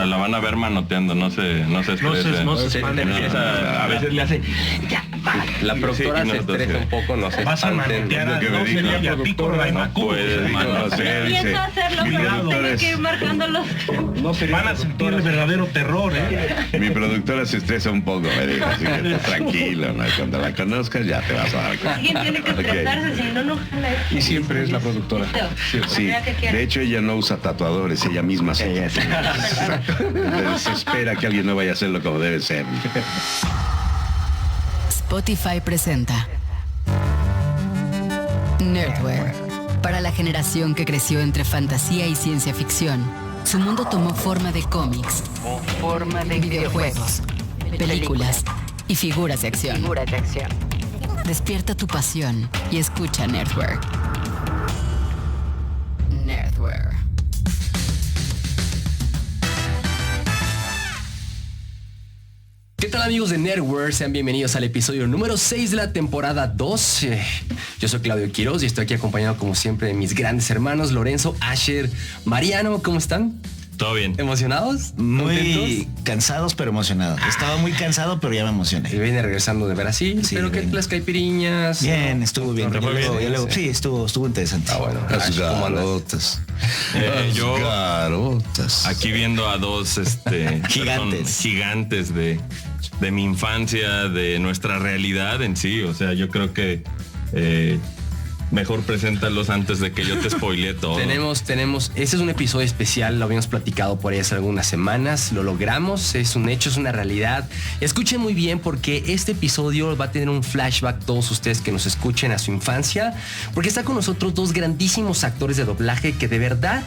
la van a ver manoteando, no se estresen. No se A veces le hace... La productora se estresa un poco, no sé. Vas a manotear a no sería Pícoro Daimaku. Empiezo a hacerlo, pero tengo que ir marcándolos. Van a sentir el verdadero terror, ¿eh? Mi productora se estresa un poco, me dijo, así que tú tranquilo, ¿no? Cuando la conozcas ya te vas a dar cuenta. Alguien tiene que estresarse, si no jala. Y siempre es la productora. Sí, de hecho ella no usa tatuadores, ella misma se desespera que alguien no vaya a hacerlo como debe ser. Spotify presenta Nerdware. Para la generación que creció entre fantasía y ciencia ficción, su mundo tomó forma de cómics, videojuegos, películas y figuras de acción. Despierta tu pasión y escucha Nerdware. Nerdware. ¿Qué tal, amigos de Nerdware? Sean bienvenidos al episodio número 6 de la temporada 2. Yo soy Claudio Quiroz y estoy aquí acompañado como siempre de mis grandes hermanos Lorenzo, Asher, Mariano. ¿Cómo están? Todo bien. ¿Emocionados? Muy cansados pero emocionados. Estaba muy cansado pero ya me emocioné. Y viene regresando de Brasil, Sí, pero que las caipiriñas. Bien, estuvo bien. ¿Te fue bien? Sí, estuvo interesante. Ah, bueno. Las ¿Cómo andas? garotas. Yo Garotas. aquí viendo a dos gigantes de mi infancia, de nuestra realidad en sí. O sea, yo creo que mejor preséntalos antes de que yo te spoilee todo. Tenemos, ese es un episodio especial, lo habíamos platicado por ahí hace algunas semanas, lo logramos, es un hecho, es una realidad. Escuchen muy bien porque este episodio va a tener un flashback, todos ustedes que nos escuchen, a su infancia, porque está con nosotros dos grandísimos actores de doblaje que de verdad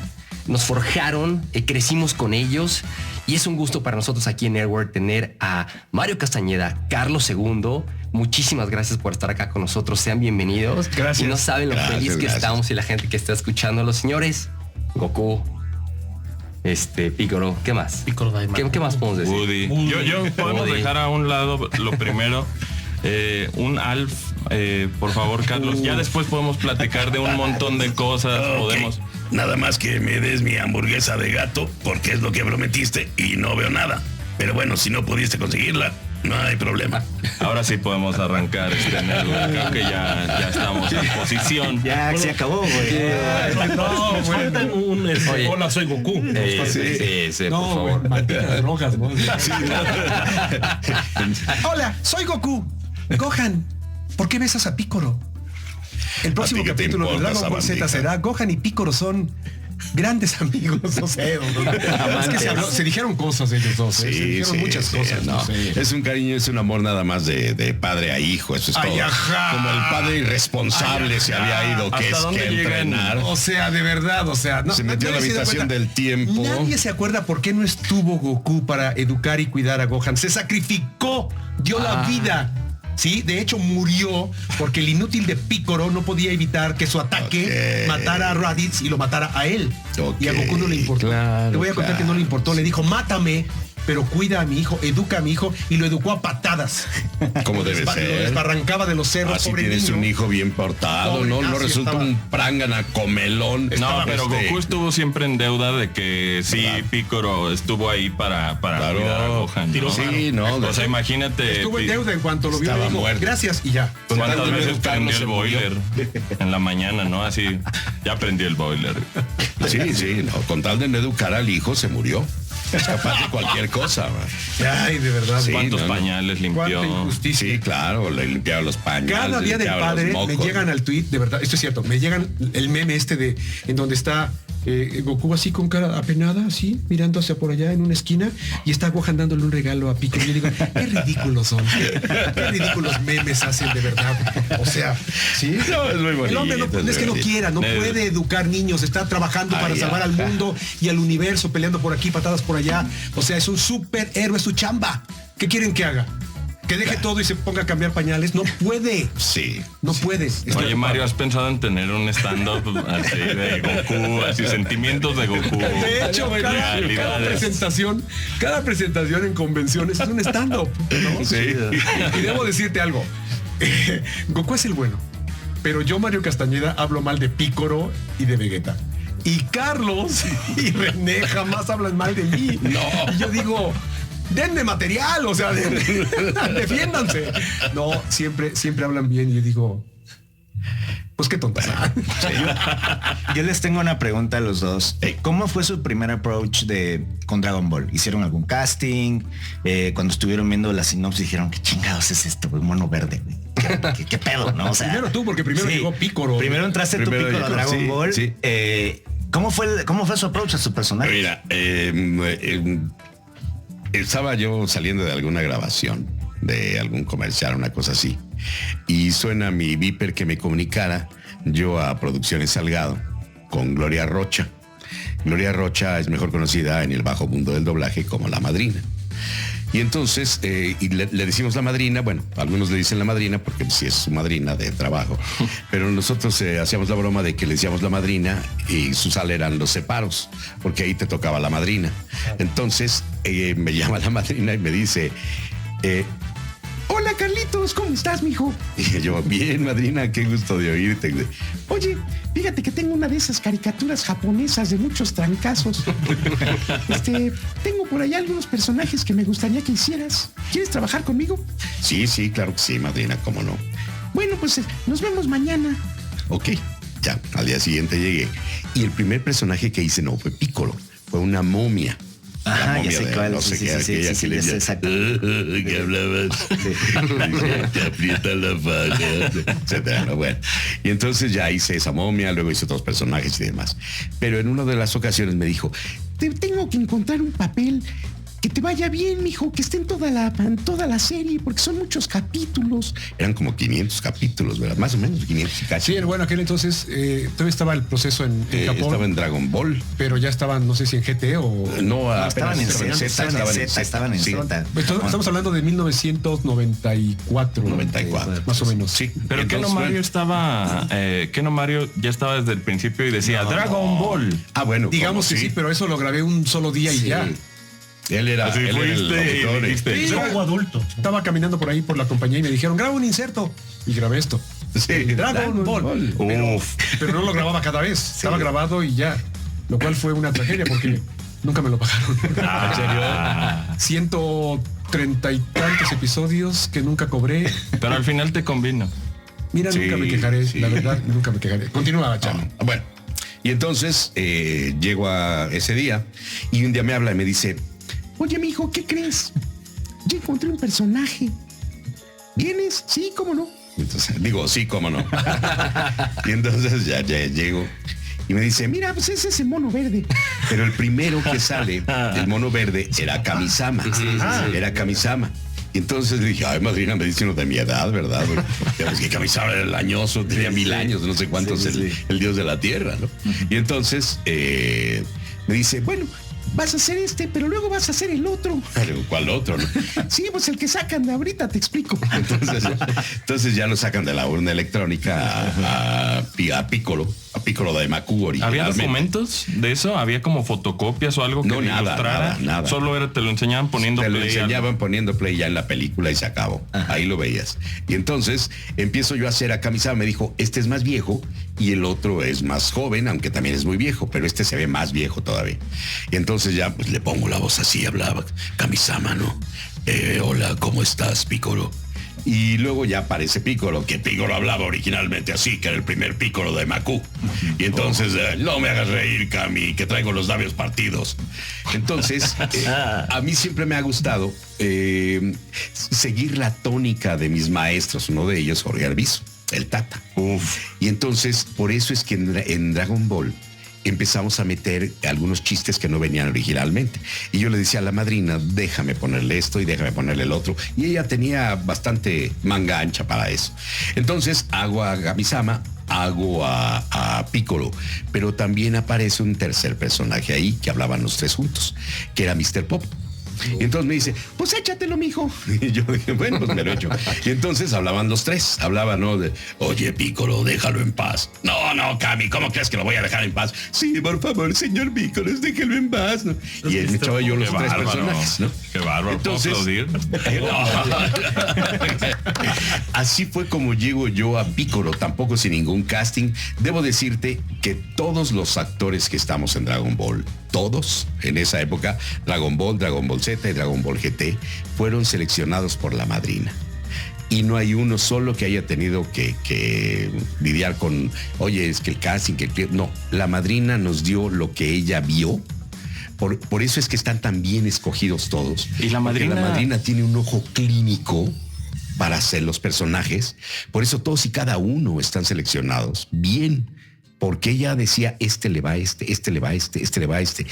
nos forjaron, crecimos con ellos, y es un gusto para nosotros aquí en Nerdware tener a Mario Castañeda, Carlos II. Muchísimas gracias por estar acá con nosotros, sean bienvenidos. Gracias. Y no saben lo feliz que estamos y la gente que está escuchando. Los señores, Goku, Pícoro, ¿qué más? Pícoro Daimaku. ¿Qué más podemos decir? Woody. Yo podemos Woody. dejar a un lado lo primero. Un Alf, por favor, Carlos. Ya después podemos platicar de un montón de cosas. Ok. Podemos. Nada más que me des mi hamburguesa de gato, porque es lo que prometiste y no veo nada. Pero bueno, si no pudiste conseguirla, no hay problema. Ahora sí podemos arrancar Nerdware. Creo que ya estamos en posición. Ya se acabó, güey. No, suelten un Oye. hola, soy Goku. Sí, por No, favor. malditas drogas, ¿no? Hola, soy Goku. Gohan, ¿por qué besas a Pícoro? El próximo ¿A ti qué te capítulo de importa, Dragon Ball Z sabandija? será Gohan y Pícoro son grandes amigos, no sé. Es que se dijeron cosas ellos dos, se dijeron muchas cosas. No. No sé. Es un cariño, es un amor nada más de padre a hijo, eso es Ay, todo. ajá. Como el padre irresponsable se había ido, que ¿Hasta es dónde que llegan? entrenar. O sea, de verdad, o sea, no, Se metió a la nadie se da habitación cuenta. del tiempo. Nadie se acuerda por qué no estuvo Goku para educar y cuidar a Gohan. Se sacrificó, dio la vida. Sí, de hecho murió porque el inútil de Pícoro no podía evitar que su ataque Ok. matara a Raditz y lo matara a él. Ok, Y a Goku no le importó. claro, Te voy a contar claro. que no le importó. Le dijo, mátame, pero cuida a mi hijo, educa a mi hijo, y lo educó a patadas. Como debe Lo ser. desbarrancaba de los cerros, Así pobre tienes niño. un hijo bien portado, Pobre, ¿no? No así resulta estaba. un prángana comelón. No, pero Este, Goku estuvo siempre en deuda de que sí, Claro. Pícoro estuvo ahí para Claro. cuidar a Gohan, ¿no? Sí, no. O sea, imagínate. Estuvo en deuda en cuanto lo vio. Estaba Le dijo, muerto. gracias, y ya. ¿Cuántas Con tal de veces educarlo, prendió se el murió. boiler en la mañana, no? Así, ya prendió el boiler. Sí, no. Con tal de no educar al hijo, se murió. Es capaz de cualquier cosa, man. Ay, de verdad. Sí, ¿Cuántos no, no. pañales limpió? Cuánta injusticia. Sí, claro, le limpiaba los pañales. Cada le día del limpiaba los padre mocos. me llegan al tweet, de verdad, esto es cierto, me llegan el meme en donde está Goku así con cara apenada, así, mirando hacia por allá en una esquina, y está Gohan dándole un regalo a Piccolo. Y yo digo, qué ridículos son, qué ridículos memes hacen de verdad. O sea, ¿sí? No, es muy bonito. El hombre no, es que no quiera, no puede educar niños, está trabajando para Ay, salvar al ajá. mundo y al universo, peleando por aquí, patadas por allá. O sea, es un superhéroe, es su chamba. ¿Qué quieren que haga? Que deje todo y se ponga a cambiar pañales. No puede. Sí. No puede. Oye, Mario, ¿has pensado en tener un stand-up así de Goku, así sentimientos de Goku? De hecho, cada realidades. presentación en convenciones es un stand-up, ¿no? Sí. Y debo decirte algo. Goku es el bueno, pero yo, Mario Castañeda, hablo mal de Pícoro y de Vegeta. Y Carlos y René jamás hablan mal de mí. No. Y yo digo, denme material, o sea, defiéndanse. No, siempre hablan bien. Y yo digo, pues qué tontas. Yo les tengo una pregunta a los dos. ¿Cómo fue su primer approach con Dragon Ball? ¿Hicieron algún casting? Cuando estuvieron viendo la sinopsis dijeron, ¿qué chingados es esto, güey? Mono verde, güey. ¿Qué pedo, no? O sea, primero tú, porque primero llegó Piccolo. Primero entraste tú, Piccolo, a Dragon Ball. Sí. ¿Cómo fue su approach a su personaje? Mira, estaba yo saliendo de alguna grabación, de algún comercial, una cosa así, y suena mi beeper que me comunicara yo a Producciones Salgado con Gloria Rocha. Gloria Rocha es mejor conocida en el bajo mundo del doblaje como La Madrina. Y entonces y le decimos La Madrina, bueno, algunos le dicen La Madrina porque sí es su madrina de trabajo, pero nosotros hacíamos la broma de que le decíamos La Madrina y su sal eran los separos, porque ahí te tocaba La Madrina. Entonces me llama La Madrina y me dice, hola Carlitos, ¿cómo estás, mijo? Y yo, bien, madrina, qué gusto de oírte. Oye, fíjate que tengo una de esas caricaturas japonesas de muchos trancazos. Tengo por allá algunos personajes que me gustaría que hicieras. ¿Quieres trabajar conmigo? Sí, claro que sí, madrina, cómo no. Bueno, pues nos vemos mañana. Ok, ya, al día siguiente llegué. Y el primer personaje que hice no fue Piccolo, fue una momia. Ajá, ya sé cuál. No sé qué, aquella que le decía, que hablabas, te aprieta la faja, etcétera, ¿no? Bueno, y entonces ya hice esa momia, luego hice otros personajes y demás. Pero en una de las ocasiones me dijo, te tengo que encontrar un papel que te vaya bien, mijo, que esté en toda la serie, porque son muchos capítulos. Eran como 500 capítulos, ¿verdad? Más o menos 500 y casi. Sí, bueno, aquel entonces todavía estaba el proceso en Japón. Estaba en Dragon Ball. Pero ya estaban, no sé si en GT o... No, estaban en Z. Estaban en Z. Estamos hablando de 1994. 94. Más o menos. Sí. Pero ¿qué no Mario estaba? ¿Qué no Mario ya estaba desde el principio y decía Dragon Ball? Ah, bueno. Digamos que sí, pero eso lo grabé un solo día y ya. Él era el locutor. Sí, como adulto. Estaba caminando por ahí por la compañía y me dijeron, graba un inserto. Y grabé esto. Sí, Dragon Ball. Pero no lo grababa cada vez. Estaba grabado y ya. Lo cual fue una tragedia porque nunca me lo pagaron. ¿En serio? 130 y tantos episodios que nunca cobré. Pero al final te convino. Mira, nunca me quejaré. La verdad, nunca me quejaré. Continúa, Chano. Bueno, y entonces llego a ese día y un día me habla y me dice, oye, mijo, ¿qué crees? Ya encontré un personaje. ¿Vienes? Sí, cómo no. Entonces digo, sí, cómo no. Y entonces ya llego y me dice, mira, pues ese es el mono verde. Pero el primero que sale del mono verde era Kamisama. Era Kamisama. Y entonces le dije, ay, madrina, me dice uno de mi edad, ¿verdad? Ya ves que Kamisama era el añoso, tenía 1000 años, no sé cuántos, el dios de la tierra, ¿no? Y entonces me dice, bueno, vas a hacer pero luego vas a hacer el otro. ¿Cuál otro? No? Sí, pues el que sacan de ahorita, te explico. Entonces ya lo sacan de la urna electrónica a Piccolo de Maku originalmente. ¿Había documentos de eso? ¿Había como fotocopias o algo que nada. Solo te lo enseñaban poniendo play. Te lo enseñaban poniendo play ya en la película y se acabó. Ajá. Ahí lo veías. Y entonces empiezo yo a hacer a Kamisama. Me dijo, este es más viejo y el otro es más joven, aunque también es muy viejo, pero este se ve más viejo todavía. Y entonces ya pues le pongo la voz así, hablaba Kamisama, ¿no? Hola, ¿cómo estás, Piccolo? Y luego ya aparece Piccolo, que Piccolo hablaba originalmente así, que era el primer Piccolo de Maku. Y entonces, no me hagas reír, Kami, que traigo los labios partidos. Entonces, a mí siempre me ha gustado seguir la tónica de mis maestros, uno de ellos, Jorge Arbizu, el Tata. Y entonces, por eso es que en Dragon Ball empezamos a meter algunos chistes que no venían originalmente. Y yo le decía a la madrina, déjame ponerle esto y déjame ponerle el otro. Y ella tenía bastante manga ancha para eso. Entonces hago a Kamisama, hago a Piccolo, pero también aparece un tercer personaje ahí que hablaban los tres juntos, que era Mr. Pop. Y entonces me dice, pues échatelo, mijo. Y yo dije, bueno, pues me lo echo. Y entonces hablaban los tres. Hablaban, ¿no? De, oye, Piccolo, déjalo en paz. No, Cami, ¿cómo crees que lo voy a dejar en paz? Sí, por favor, señor Piccolo, déjelo en paz, ¿no? Y él me echaba yo los tres personajes, ¿no? Qué bárbaro. Entonces, ¿puedo aplaudir? Así fue como llego yo a Piccolo, tampoco sin ningún casting. Debo decirte que todos los actores que estamos en Dragon Ball, todos en esa época, Dragon Ball Z y Dragon Ball GT, fueron seleccionados por la madrina. Y no hay uno solo que haya tenido que lidiar con, oye, es que el casting, no, la madrina nos dio lo que ella vio. Por eso es que están tan bien escogidos todos. Y la madrina tiene un ojo clínico para hacer los personajes. Por eso todos y cada uno están seleccionados bien. Porque ella decía, este le va a este le va a este le va a este.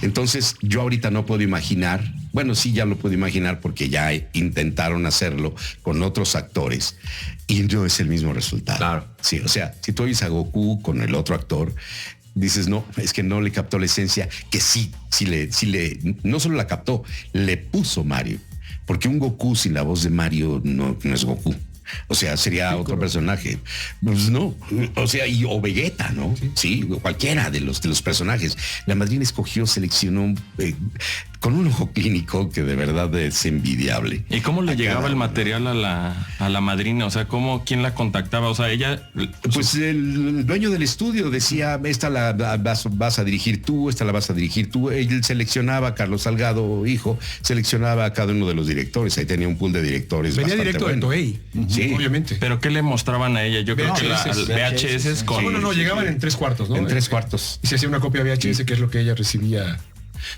Entonces yo ahorita no puedo imaginar, bueno, sí ya lo puedo imaginar porque ya intentaron hacerlo con otros actores y no es el mismo resultado. Claro. Sí, o sea, si tú oyes a Goku con el otro actor, dices, no, es que no le captó la esencia, que sí no solo la captó, le puso Mario. Porque un Goku sin la voz de Mario no es Goku. O sea, sería otro personaje. Pues no, o sea, o Vegeta, ¿no? Sí, cualquiera de los personajes. La madrina seleccionó con un ojo clínico que de verdad es envidiable. ¿Y cómo le llegaba el material a la madrina? O sea, ¿quién la contactaba? O sea, ella... Pues el dueño del estudio decía, esta la vas a dirigir tú, esta la vas a dirigir tú. Él seleccionaba, Carlos Salgado, hijo, seleccionaba a cada uno de los directores. Ahí tenía un pool de directores. Venía directo de Toei. Sí. Obviamente. ¿Pero qué le mostraban a ella? Yo creo que VHS con... No, llegaban en 3/4, ¿no? En 3/4. Y se hacía una copia VHS, que es lo que ella recibía.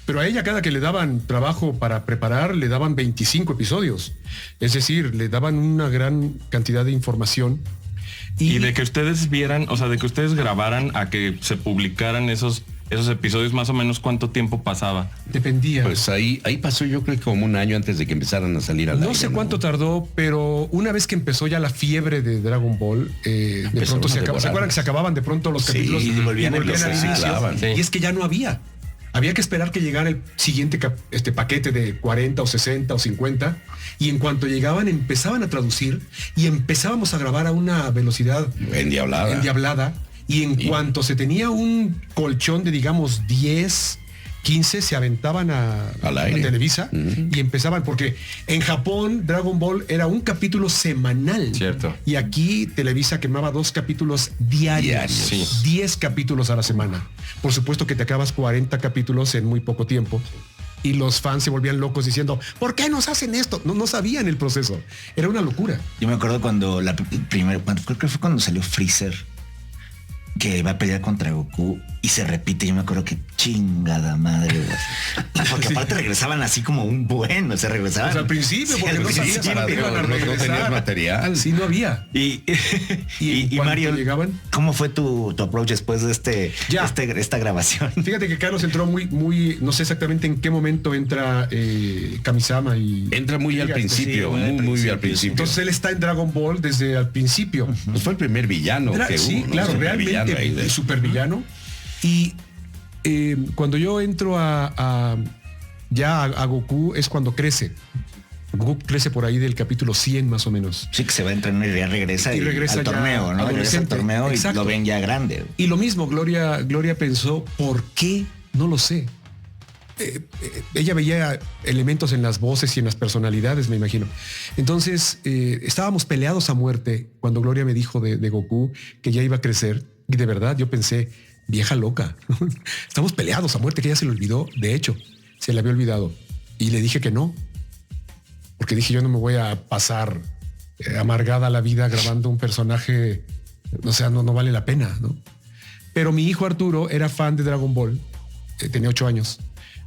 Pero a ella, cada que le daban trabajo para preparar, le daban 25 episodios. Es decir, le daban una gran cantidad de información. Y de que ustedes vieran, o sea, de que ustedes grabaran a que se publicaran esos episodios, más o menos, ¿cuánto tiempo pasaba? Dependía. Pues ahí pasó, yo creo que como un año antes de que empezaran a salir al aire. No sé cuánto tardó, pero una vez que empezó ya la fiebre de Dragon Ball, de pronto ¿se acuerdan que se acababan de pronto los capítulos y volvían al inicio? Y es que ya no había. Había que esperar que llegara el siguiente paquete de 40 o 60 o 50 y en cuanto llegaban empezaban a traducir y empezábamos a grabar a una velocidad endiablada y en cuanto se tenía un colchón de digamos 10, 15 se aventaban a Televisa y empezaban, porque en Japón Dragon Ball era un capítulo semanal. Cierto. Y aquí Televisa quemaba 2 capítulos diarios. Sí. 10 capítulos a la semana. Por supuesto que te acabas 40 capítulos en muy poco tiempo. Y los fans se volvían locos diciendo, ¿por qué nos hacen esto? No sabían el proceso. Era una locura. Yo me acuerdo cuando creo que fue cuando salió Freezer, que va a pelear contra Goku y se repite. Yo me acuerdo que chingada madre, güey. Porque aparte regresaban así como un bueno, se regresaban. Pues al principio, porque no sabías para dónde iban a regresar. No tenías material. Sí, no había. Y Mario, llegaban, ¿cómo fue tu approach después de esta grabación? Fíjate que Carlos entró muy, no sé exactamente en qué momento entra Kamisama y... Entra muy al principio, muy al principio. Entonces él está en Dragon Ball desde al principio. Pues fue el primer villano que sí, hubo, claro, ¿no? realmente el supervillano. Y cuando yo entro a Goku es cuando crece. Goku crece por ahí del capítulo 100 más o menos. Sí, que se va a entrenar y ya regresa al torneo, ¿no? Regresa al torneo y lo ven ya grande. Y lo mismo, Gloria pensó, ¿por qué? No lo sé. Ella veía elementos en las voces y en las personalidades, me imagino. Entonces, estábamos peleados a muerte cuando Gloria me dijo de Goku que ya iba a crecer. Y de verdad, yo pensé, vieja loca, estamos peleados a muerte, que ella se le olvidó. De hecho, se le había olvidado. Y le dije que no. Porque dije, yo no me voy a pasar amargada la vida grabando un personaje. O sea, no vale la pena, ¿no? Pero mi hijo Arturo era fan de Dragon Ball. Tenía 8 años.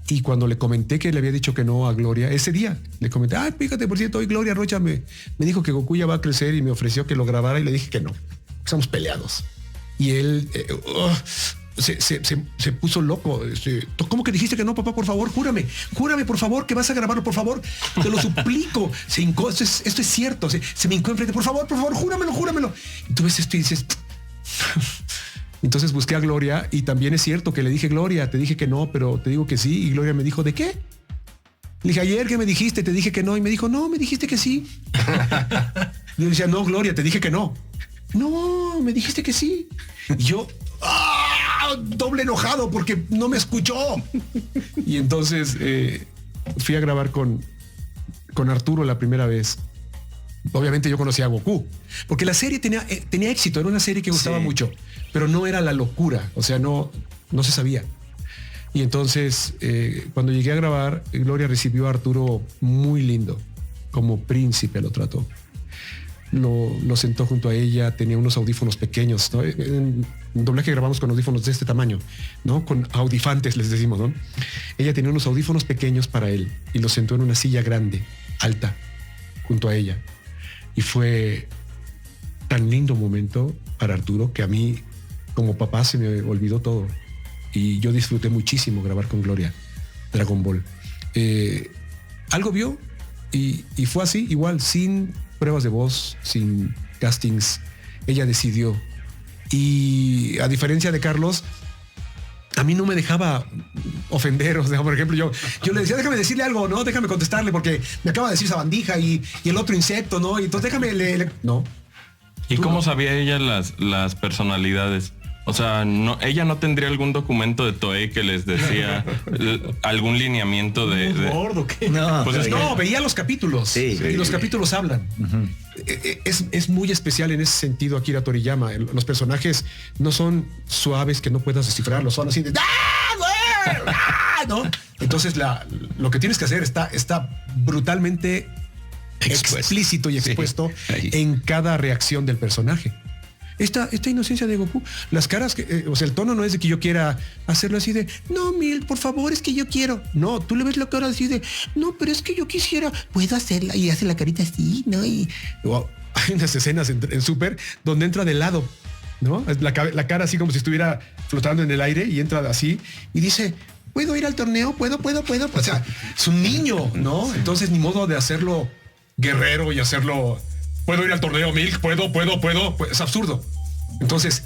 Y cuando le comenté que le había dicho que no a Gloria, ese día le comenté, fíjate, por cierto, hoy Gloria Rocha me dijo que Goku ya va a crecer y me ofreció que lo grabara y le dije que no. Estamos peleados. Y él se puso loco. ¿Cómo que dijiste que no, papá? Por favor, júrame, por favor, que vas a grabarlo, por favor. Te lo suplico. Esto es cierto. Se me hincó enfrente. Por favor, júramelo. Y tú ves esto y dices... Entonces busqué a Gloria y también es cierto que le dije, Gloria, te dije que no, pero te digo que sí. Y Gloria me dijo, ¿de qué? Le dije, ayer que me dijiste, te dije que no. Y me dijo, no, me dijiste que sí. Y yo decía, no, Gloria, te dije que no. No, me dijiste que sí. Y yo, doble enojado porque no me escuchó. Y entonces fui a grabar con Arturo la primera vez. Obviamente yo conocía a Goku, porque la serie tenía éxito, era una serie que gustaba mucho, pero no era la locura, o sea, no se sabía. Y entonces, cuando llegué a grabar, Gloria recibió a Arturo muy lindo, como príncipe lo trató. Lo sentó junto a ella, tenía unos audífonos pequeños, ¿no? En doblaje grabamos con audífonos de este tamaño, ¿no? Con audifantes, les decimos, ¿no? Ella tenía unos audífonos pequeños para él y lo sentó en una silla grande, alta, junto a ella. Y fue tan lindo momento para Arturo que a mí, como papá, se me olvidó todo. Y yo disfruté muchísimo grabar con Gloria Dragon Ball. Algo vio y fue así, igual, sin pruebas de voz, sin castings. Ella decidió. Y a diferencia de Carlos, a mí no me dejaba ofender. O sea, por ejemplo, yo le decía, déjame decirle algo, ¿no? Déjame contestarle porque me acaba de decir sabandija y el otro insecto, ¿no? Y entonces déjame no. ¿Y cómo sabía ella las personalidades? O sea, ella no tendría algún documento de Toei que les decía algún lineamiento de... ¿Gordo qué? No, pues no, veía los capítulos. Sí. Y los capítulos hablan. Uh-huh. Es muy especial en ese sentido Akira Toriyama. Los personajes no son suaves que no puedas descifrarlos, son así de... ¿no? Entonces lo que tienes que hacer está brutalmente explícito y expuesto en cada reacción del personaje. Esta inocencia de Goku, las caras que, o sea, el tono no es de que yo quiera hacerlo así de, no, Mil, por favor, es que yo quiero. No, tú le ves la cara así de, no, pero es que yo quisiera, puedo hacerla, y hace la carita así, ¿no? Y hay unas escenas en Super donde entra de lado, ¿no? La cara así como si estuviera flotando en el aire y entra así y dice, ¿puedo ir al torneo? ¿Puedo? O sea, es un niño, ¿no? Entonces ni modo de hacerlo guerrero y hacerlo... ¿Puedo ir al torneo, Milk? ¿Puedo? Pues es absurdo. Entonces,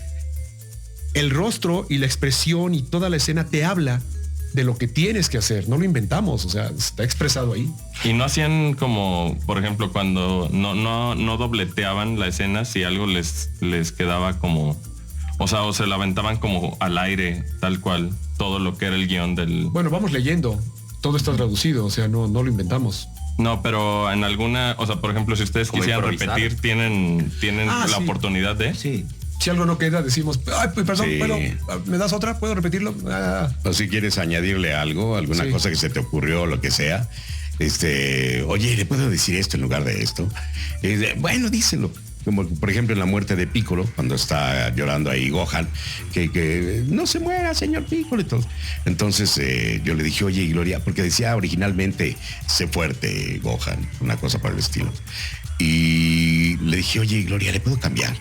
el rostro y la expresión y toda la escena te habla de lo que tienes que hacer. No lo inventamos, o sea, está expresado ahí. Y no hacían como, por ejemplo, cuando no dobleteaban la escena, si algo les quedaba como... O sea, o se la aventaban como al aire, tal cual, todo lo que era el guión del... Bueno, vamos leyendo. Todo está traducido, o sea, no lo inventamos. No, pero en alguna, o sea, por ejemplo, si ustedes quisieran repetir, tienen la oportunidad de... Sí. Si algo no queda, decimos, ay, perdón, ¿me das otra? ¿Puedo repetirlo? O si quieres añadirle algo, alguna cosa que se te ocurrió, lo que sea, oye, ¿le puedo decir esto en lugar de esto? Bueno, díselo. Como por ejemplo en la muerte de Piccolo, cuando está llorando ahí Gohan, que no se muera, señor Piccolo. Entonces yo le dije, oye, Gloria, porque decía originalmente, sé fuerte, Gohan, una cosa por el estilo. Y le dije, oye, Gloria, ¿le puedo cambiar?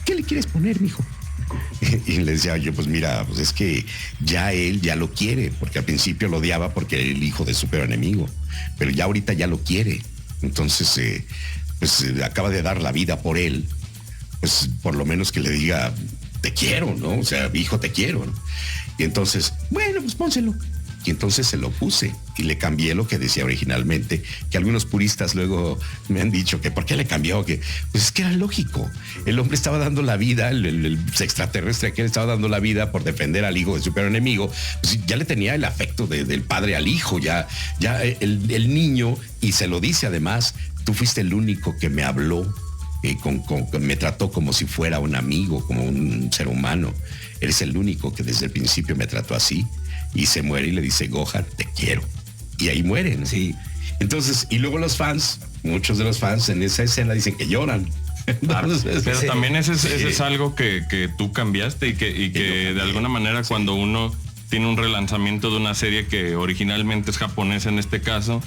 ¿Qué le quieres poner, mijo? Y le decía yo, pues mira, pues es que ya él ya lo quiere, porque al principio lo odiaba porque era el hijo de súper enemigo, pero ya ahorita ya lo quiere. Entonces... pues acaba de dar la vida por él, pues por lo menos que le diga, te quiero, ¿no? O sea, hijo, te quiero, ¿no? Y entonces, bueno, pues pónselo. Y entonces se lo puse y le cambié lo que decía originalmente, que algunos puristas luego me han dicho que ¿por qué le cambió? Que pues es que era lógico. El hombre estaba dando la vida, el extraterrestre que él estaba dando la vida por defender al hijo de su peor enemigo, pues ya le tenía el afecto del padre al hijo, ya el niño, y se lo dice además, tú fuiste el único que me habló, me trató como si fuera un amigo, como un ser humano. Eres el único que desde el principio me trató así. Y se muere y le dice, Gohan, te quiero. Y ahí mueren. Sí. Entonces, y luego los fans, muchos de los fans en esa escena dicen que lloran. Entonces, pero también ese es algo que tú cambiaste y que de alguna manera cuando uno tiene un relanzamiento de una serie que originalmente es japonesa en este caso,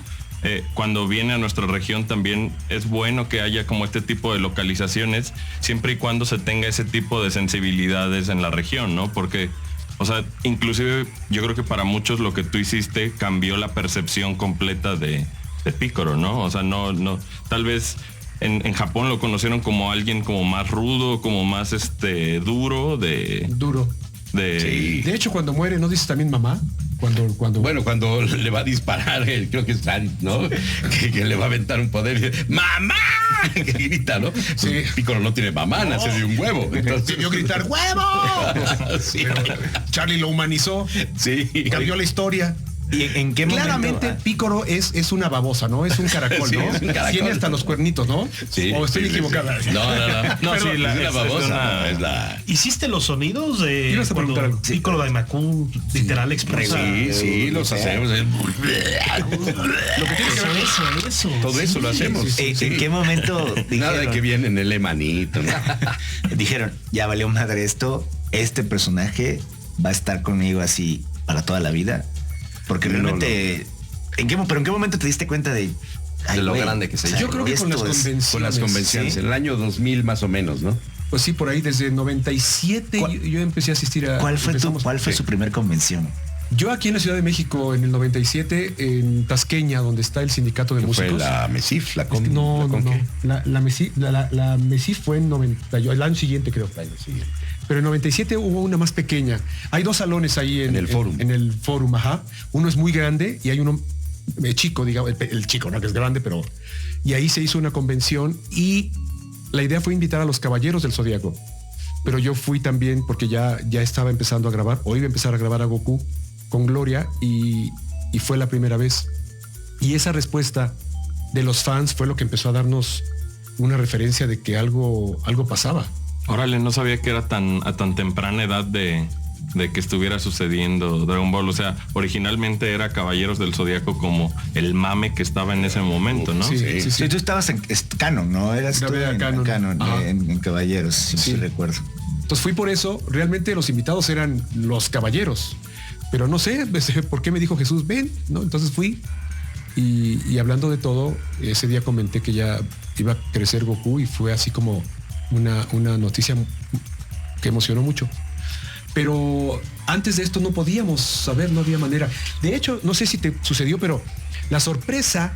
cuando viene a nuestra región también es bueno que haya como este tipo de localizaciones, siempre y cuando se tenga ese tipo de sensibilidades en la región, ¿no? Porque, o sea, inclusive yo creo que para muchos lo que tú hiciste cambió la percepción completa de Piccolo, ¿no? O sea, no, tal vez en Japón lo conocieron como alguien como más rudo, como más duro. Sí. De hecho, cuando muere, ¿no dices también mamá? Cuando le va a disparar, creo que es Raditz, ¿no? Que le va a aventar un poder y dice, ¡mamá! Que grita, ¿no? Sí. Pues Piccolo no tiene mamá, nace de un huevo. Entonces vio gritar ¡huevo! Sí. Pero Charlie lo humanizó. Sí. Cambió la historia. ¿Y en qué Claramente momento? Piccolo es una babosa, ¿no? Es un caracol, Sí, ¿no? es un caracol. Tiene hasta los cuernitos, ¿no? Sí. O estoy Sí, equivocada. sí. No. No, Pero sí, es una babosa. Es la... ¿Hiciste los sonidos de Ibas a cuando preguntar algo. Piccolo Daimakun literal expulsa? Sí, los hacemos. Lo que tiene que ver Eso. Todo eso lo hacemos. ¿En qué momento Nada de que viene en el emanito, ¿no? dijeron, ya valió madre esto, este personaje va a estar conmigo así para toda la vida? Porque realmente, ¿en qué momento te diste cuenta de lo grande que se hizo? Yo creo que con las convenciones. Con las convenciones, ¿sí? en el año 2000 más o menos, ¿no? Pues sí, por ahí desde el 97 yo empecé a asistir a... ¿Cuál fue su primer convención? Yo aquí en la Ciudad de México en el 97, en Tasqueña, donde está el sindicato de músicos. Fue la MESIF, la con... No. ¿qué? La MESIF fue en 98, el año siguiente creo. Pero en 97 hubo una más pequeña. Hay dos salones ahí en el Fórum. En el Fórum, ajá. Uno es muy grande y hay uno chico, digamos, el chico, no que es grande, pero... Y ahí se hizo una convención y la idea fue invitar a los Caballeros del Zodíaco. Pero yo fui también porque ya estaba empezando a grabar, o iba a empezar a grabar a Goku con Gloria y fue la primera vez. Y esa respuesta de los fans fue lo que empezó a darnos una referencia de que algo pasaba. Órale, no sabía que era a tan temprana edad de que estuviera sucediendo Dragon Ball. O sea, originalmente era Caballeros del Zodíaco como el mame que estaba en ese momento, ¿no? Sí. Sí, tú estabas en Canon, ¿no? Eras tú en Canon, en Caballeros, si recuerdo. Entonces fui por eso. Realmente los invitados eran los Caballeros. Pero no sé por qué me dijo Jesús, ven, ¿no? Entonces fui y hablando de todo, ese día comenté que ya iba a crecer Goku y fue así como una noticia que emocionó mucho. Pero antes de esto no podíamos saber, no había manera. De hecho, no sé si te sucedió, pero la sorpresa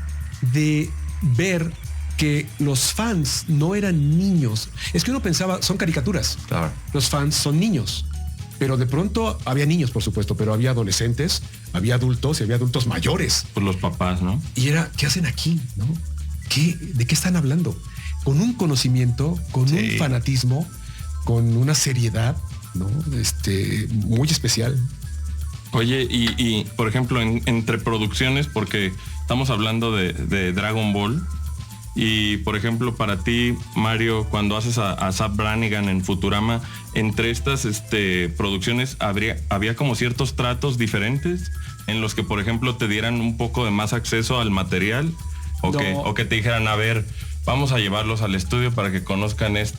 de ver que los fans no eran niños. Es que uno pensaba, son caricaturas. Claro. Los fans son niños. Pero de pronto había niños, por supuesto, pero había adolescentes, había adultos y había adultos mayores. Pues los papás, ¿no? Y era, ¿qué hacen aquí? ¿No? ¿De qué están hablando? Con un conocimiento, con un fanatismo, con una seriedad, ¿no? Muy especial. Oye, y por ejemplo, entre producciones, porque estamos hablando de Dragon Ball, y por ejemplo, para ti, Mario, cuando haces a Zapp Brannigan en Futurama, entre estas producciones había como ciertos tratos diferentes en los que, por ejemplo, te dieran un poco de más acceso al material, o que te dijeran, a ver, vamos a llevarlos al estudio para que conozcan esto.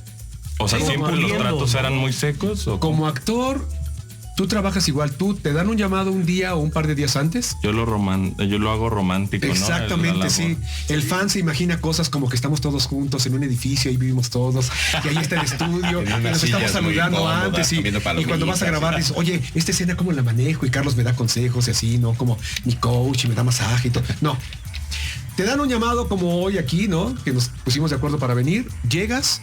O sea, Sí, siempre los tratos eran muy secos. ¿O como actor, tú trabajas igual. Tú te dan un llamado un día o un par de días antes. yo lo hago romántico, Exactamente, ¿no? sí. El fan se imagina cosas como que estamos todos juntos en un edificio y vivimos todos. Y ahí está el estudio. En Y unas nos estamos sillas muy saludando cómodas, antes. comiendo Y cuando vas a grabar dices, oye, esta escena cómo la manejo. Y Carlos me da consejos y así, ¿no? Como mi coach y me da masaje y todo. No. Te dan un llamado como hoy aquí, ¿no? Que nos pusimos de acuerdo para venir. Llegas.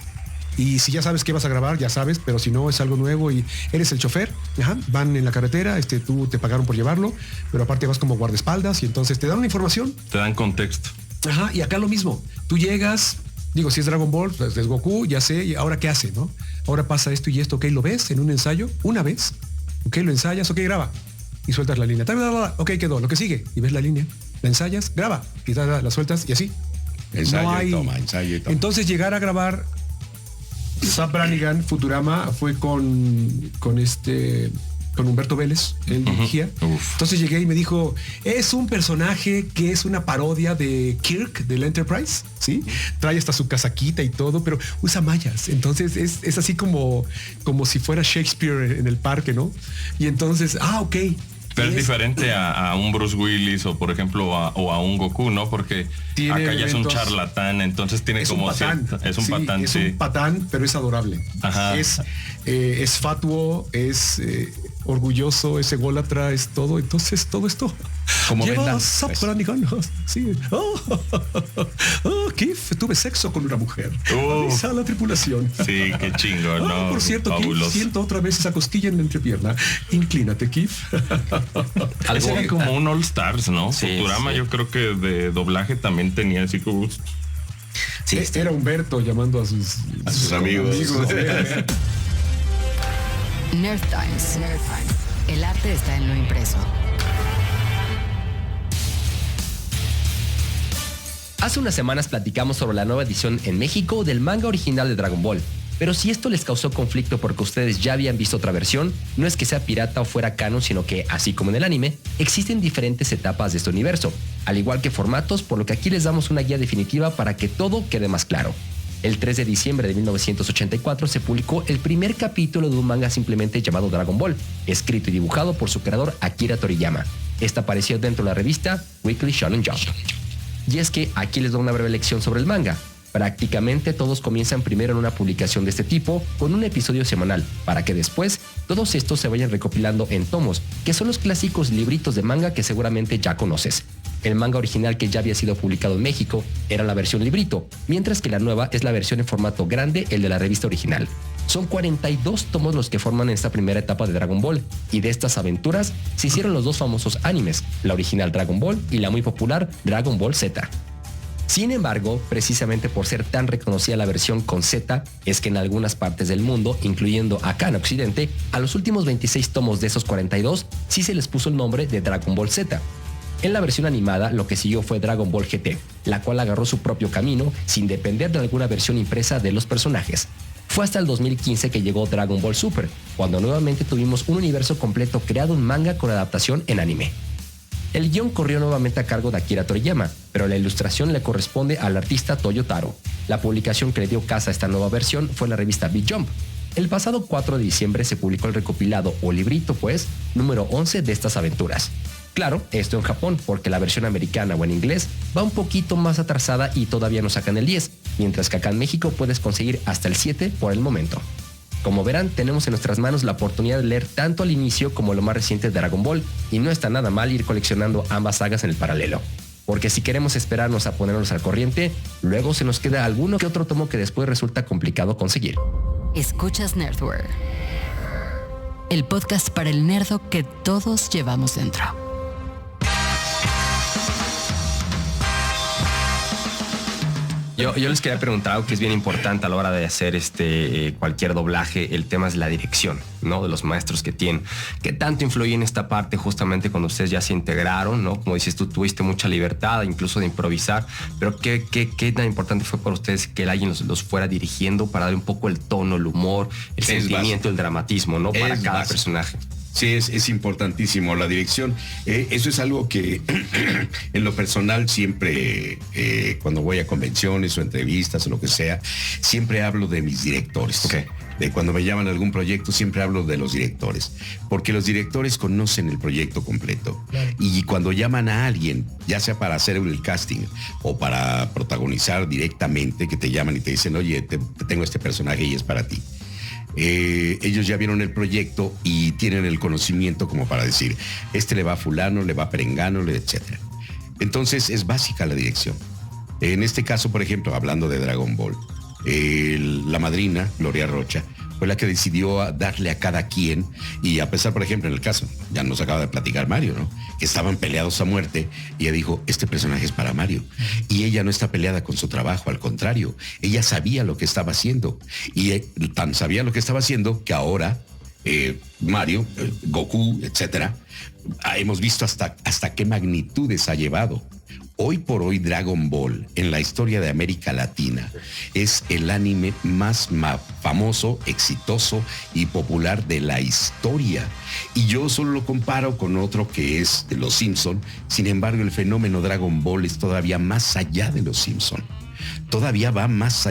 Y si ya sabes qué vas a grabar, ya sabes, pero si no es algo nuevo y eres el chofer, van en la carretera, tú te pagaron por llevarlo, pero aparte vas como guardaespaldas y entonces te dan una información. Te dan contexto. Ajá, y acá lo mismo. Tú llegas, digo, si es Dragon Ball, pues es Goku, ya sé, y ahora qué hace, ¿no? Ahora pasa esto y esto, ok, lo ves en un ensayo, una vez, ok, lo ensayas, ok, graba. Y sueltas la línea. Ok, quedó, lo que sigue. Y ves la línea, la ensayas, graba, y la sueltas y así. Ensayo y toma, ensayo y toma. Entonces llegar a grabar Zapp Brannigan, Futurama, fue con Humberto Vélez, él dirigía. Entonces llegué y me dijo, es un personaje que es una parodia de Kirk, del Enterprise, ¿sí? Trae hasta su casaquita y todo, pero usa mallas. Entonces es así como si fuera Shakespeare en el parque, ¿no? Y entonces, ok. Pero es diferente a un Bruce Willis o por ejemplo o a un Goku, ¿no? Porque acá ya es un charlatán, entonces tiene como patán. Es un patán, es un patán, pero es adorable. Ajá. Es fatuo, es orgulloso, es ególatra, es todo. Entonces todo esto Como lleva Bendal, Safran y ganas. Sí. Keith, tuve sexo con una mujer. Avisa a la tripulación. Sí, qué chingón, ¿no? Por cierto, fabuloso. Keith, siento otra vez esa costilla en la entrepierna. Inclínate, Keith. Ese era como un All Stars, ¿no? Sí, Futurama, sí. yo creo que de doblaje también tenía así como... Sí, Era Humberto llamando a sus amigos. Nerd Times. El arte está en lo impreso. Hace unas semanas platicamos sobre la nueva edición en México del manga original de Dragon Ball. Pero si esto les causó conflicto porque ustedes ya habían visto otra versión, no es que sea pirata o fuera canon, sino que, así como en el anime, existen diferentes etapas de este universo, al igual que formatos, por lo que aquí les damos una guía definitiva para que todo quede más claro. El 3 de diciembre de 1984 se publicó el primer capítulo de un manga simplemente llamado Dragon Ball, escrito y dibujado por su creador Akira Toriyama. Esta apareció dentro de la revista Weekly Shonen Jump. Y es que aquí les doy una breve lección sobre el manga. Prácticamente todos comienzan primero en una publicación de este tipo con un episodio semanal, para que después todos estos se vayan recopilando en tomos, que son los clásicos libritos de manga que seguramente ya conoces. El manga original que ya había sido publicado en México era la versión librito, mientras que la nueva es la versión en formato grande, el de la revista original. Son 42 tomos los que forman esta primera etapa de Dragon Ball, y de estas aventuras se hicieron los dos famosos animes, la original Dragon Ball y la muy popular Dragon Ball Z. Sin embargo, precisamente por ser tan reconocida la versión con Z, es que en algunas partes del mundo, incluyendo acá en Occidente, a los últimos 26 tomos de esos 42 sí se les puso el nombre de Dragon Ball Z. En la versión animada, lo que siguió fue Dragon Ball GT, la cual agarró su propio camino sin depender de alguna versión impresa de los personajes. Fue hasta el 2015 que llegó Dragon Ball Super, cuando nuevamente tuvimos un universo completo creado en manga con adaptación en anime. El guión corrió nuevamente a cargo de Akira Toriyama, pero la ilustración le corresponde al artista Toyo Taro. La publicación que le dio casa a esta nueva versión fue la revista Big Jump. El pasado 4 de diciembre se publicó el recopilado o librito, pues, número 11 de estas aventuras. Claro, esto en Japón, porque la versión americana o en inglés va un poquito más atrasada y todavía no sacan el 10, mientras que acá en México puedes conseguir hasta el 7 por el momento. Como verán, tenemos en nuestras manos la oportunidad de leer tanto al inicio como lo más reciente de Dragon Ball, y no está nada mal ir coleccionando ambas sagas en el paralelo. Porque si queremos esperarnos a ponernos al corriente, luego se nos queda alguno que otro tomo que después resulta complicado conseguir. Escuchas Nerdware, el podcast para el nerdo que todos llevamos dentro. Yo les quería preguntar algo que es bien importante a la hora de hacer cualquier doblaje. El tema es la dirección, ¿no? De los maestros que tienen. ¿Qué tanto influye en esta parte justamente cuando ustedes ya se integraron, ¿no? Como dices tú, tuviste mucha libertad incluso de improvisar, pero ¿qué tan importante fue para ustedes que alguien los fuera dirigiendo para dar un poco el tono, el humor, el sentimiento, el dramatismo, ¿no? Para cada personaje. Sí, es importantísimo la dirección. Eso es algo que en lo personal siempre, cuando voy a convenciones o entrevistas o lo que sea, siempre hablo de mis directores. Okay. De cuando me llaman a algún proyecto, siempre hablo de los directores, porque los directores conocen el proyecto completo. Claro. Y cuando llaman a alguien, ya sea para hacer el casting o para protagonizar directamente, que te llaman y te dicen, oye, tengo este personaje y es para ti. Ellos ya vieron el proyecto y tienen el conocimiento como para decir, este le va a fulano, le va a perengano, etc. Entonces es básica la dirección. En este caso, por ejemplo, hablando de Dragon Ball, la madrina, Gloria Rocha, fue la que decidió darle a cada quien, y a pesar, por ejemplo, en el caso, ya nos acaba de platicar Mario, ¿no? Que estaban peleados a muerte, y ella dijo, este personaje es para Mario. Y ella no está peleada con su trabajo, al contrario, ella sabía lo que estaba haciendo, y tan sabía lo que estaba haciendo que ahora Mario, Goku, etcétera, hemos visto hasta qué magnitudes ha llevado. Hoy por hoy Dragon Ball en la historia de América Latina es el anime más famoso, exitoso y popular de la historia. Y yo solo lo comparo con otro que es de Los Simpson. Sin embargo, el fenómeno Dragon Ball es todavía más allá de Los Simpson. Todavía va más,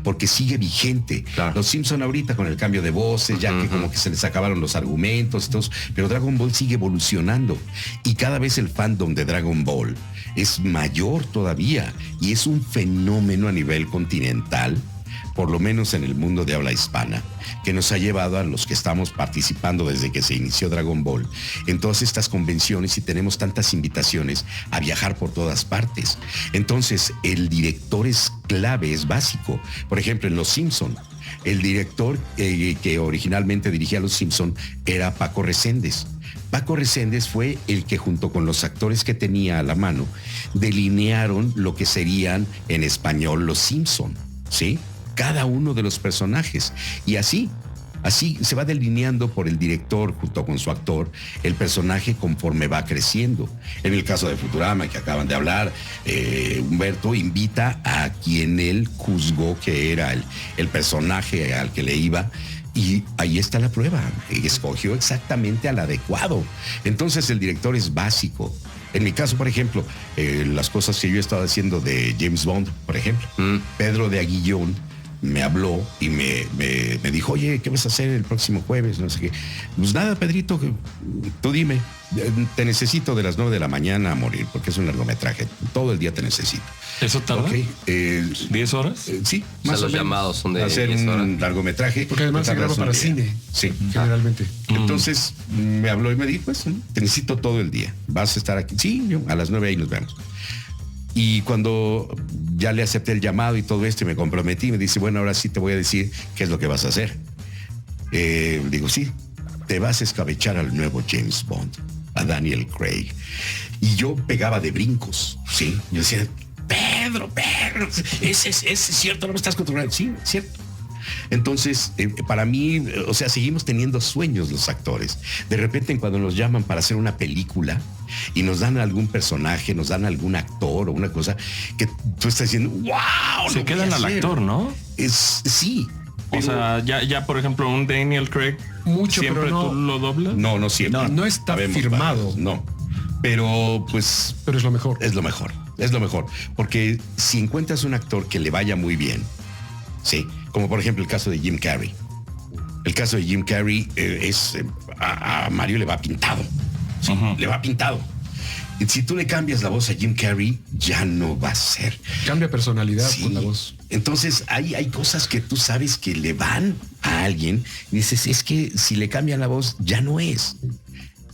porque sigue vigente. Claro. Los Simpson ahorita con el cambio de voces, ya que como que se les acabaron los argumentos y todo, pero Dragon Ball sigue evolucionando y cada vez el fandom de Dragon Ball es mayor todavía y es un fenómeno a nivel continental, por lo menos en el mundo de habla hispana, que nos ha llevado a los que estamos participando desde que se inició Dragon Ball en todas estas convenciones y tenemos tantas invitaciones a viajar por todas partes. Entonces, el director es clave, es básico. Por ejemplo, en Los Simpson, el director que originalmente dirigía Los Simpson era Paco Reséndez. Paco Reséndez fue el que, junto con los actores que tenía a la mano, delinearon lo que serían en español Los Simpson, ¿sí? Cada uno de los personajes. Y así se va delineando por el director junto con su actor el personaje conforme va creciendo. En el caso de Futurama, que acaban de hablar, Humberto invita a quien él juzgó que era el personaje al que le iba. Y ahí está la prueba. Escogió exactamente al adecuado. Entonces el director es básico. En mi caso, por ejemplo, las cosas que yo he estado haciendo de James Bond, por ejemplo, Pedro de Aguillón me habló y me dijo, oye, ¿qué vas a hacer el próximo jueves? No sé qué. Pues nada, Pedrito, tú dime, te necesito de las 9 de la mañana a morir, porque es un largometraje. Todo el día te necesito. ¿Eso tarda? Okay. ¿10 horas? Sí, más o menos. Los llamados son de hacer 10 horas. Un largometraje. Porque además se graba para cine. Sí. Generalmente. Entonces me habló y me dijo, pues, te necesito todo el día. ¿Vas a estar aquí? Sí, yo, a las 9 ahí nos vemos. Y cuando ya le acepté el llamado y todo esto y me comprometí, me dice, bueno, ahora sí te voy a decir qué es lo que vas a hacer. Digo, sí, te vas a escabechar al nuevo James Bond, a Daniel Craig. Y yo pegaba de brincos, ¿sí? Yo decía, Pedro, ese es cierto, no me estás controlando. Sí, es cierto. Entonces, para mí, o sea, seguimos teniendo sueños los actores. De repente, cuando nos llaman para hacer una película y nos dan algún personaje, nos dan algún actor o una cosa que tú estás diciendo, wow, se quedan al actor, ¿no? Sí. O sea, ya por ejemplo, un Daniel Craig, mucho, ¿siempre pero no, tú lo doblas? No siempre. No está Sabemos firmado. Varios, no. Pero pues... Pero es lo mejor. Es lo mejor. Porque si encuentras un actor que le vaya muy bien, sí, como por ejemplo el caso de Jim Carrey. El caso de Jim Carrey a Mario le va pintado. Sí, le va pintado. Y si tú le cambias la voz a Jim Carrey, ya no va a ser. Cambia personalidad con la voz. Entonces hay cosas que tú sabes que le van a alguien y dices, es que si le cambian la voz, ya no es.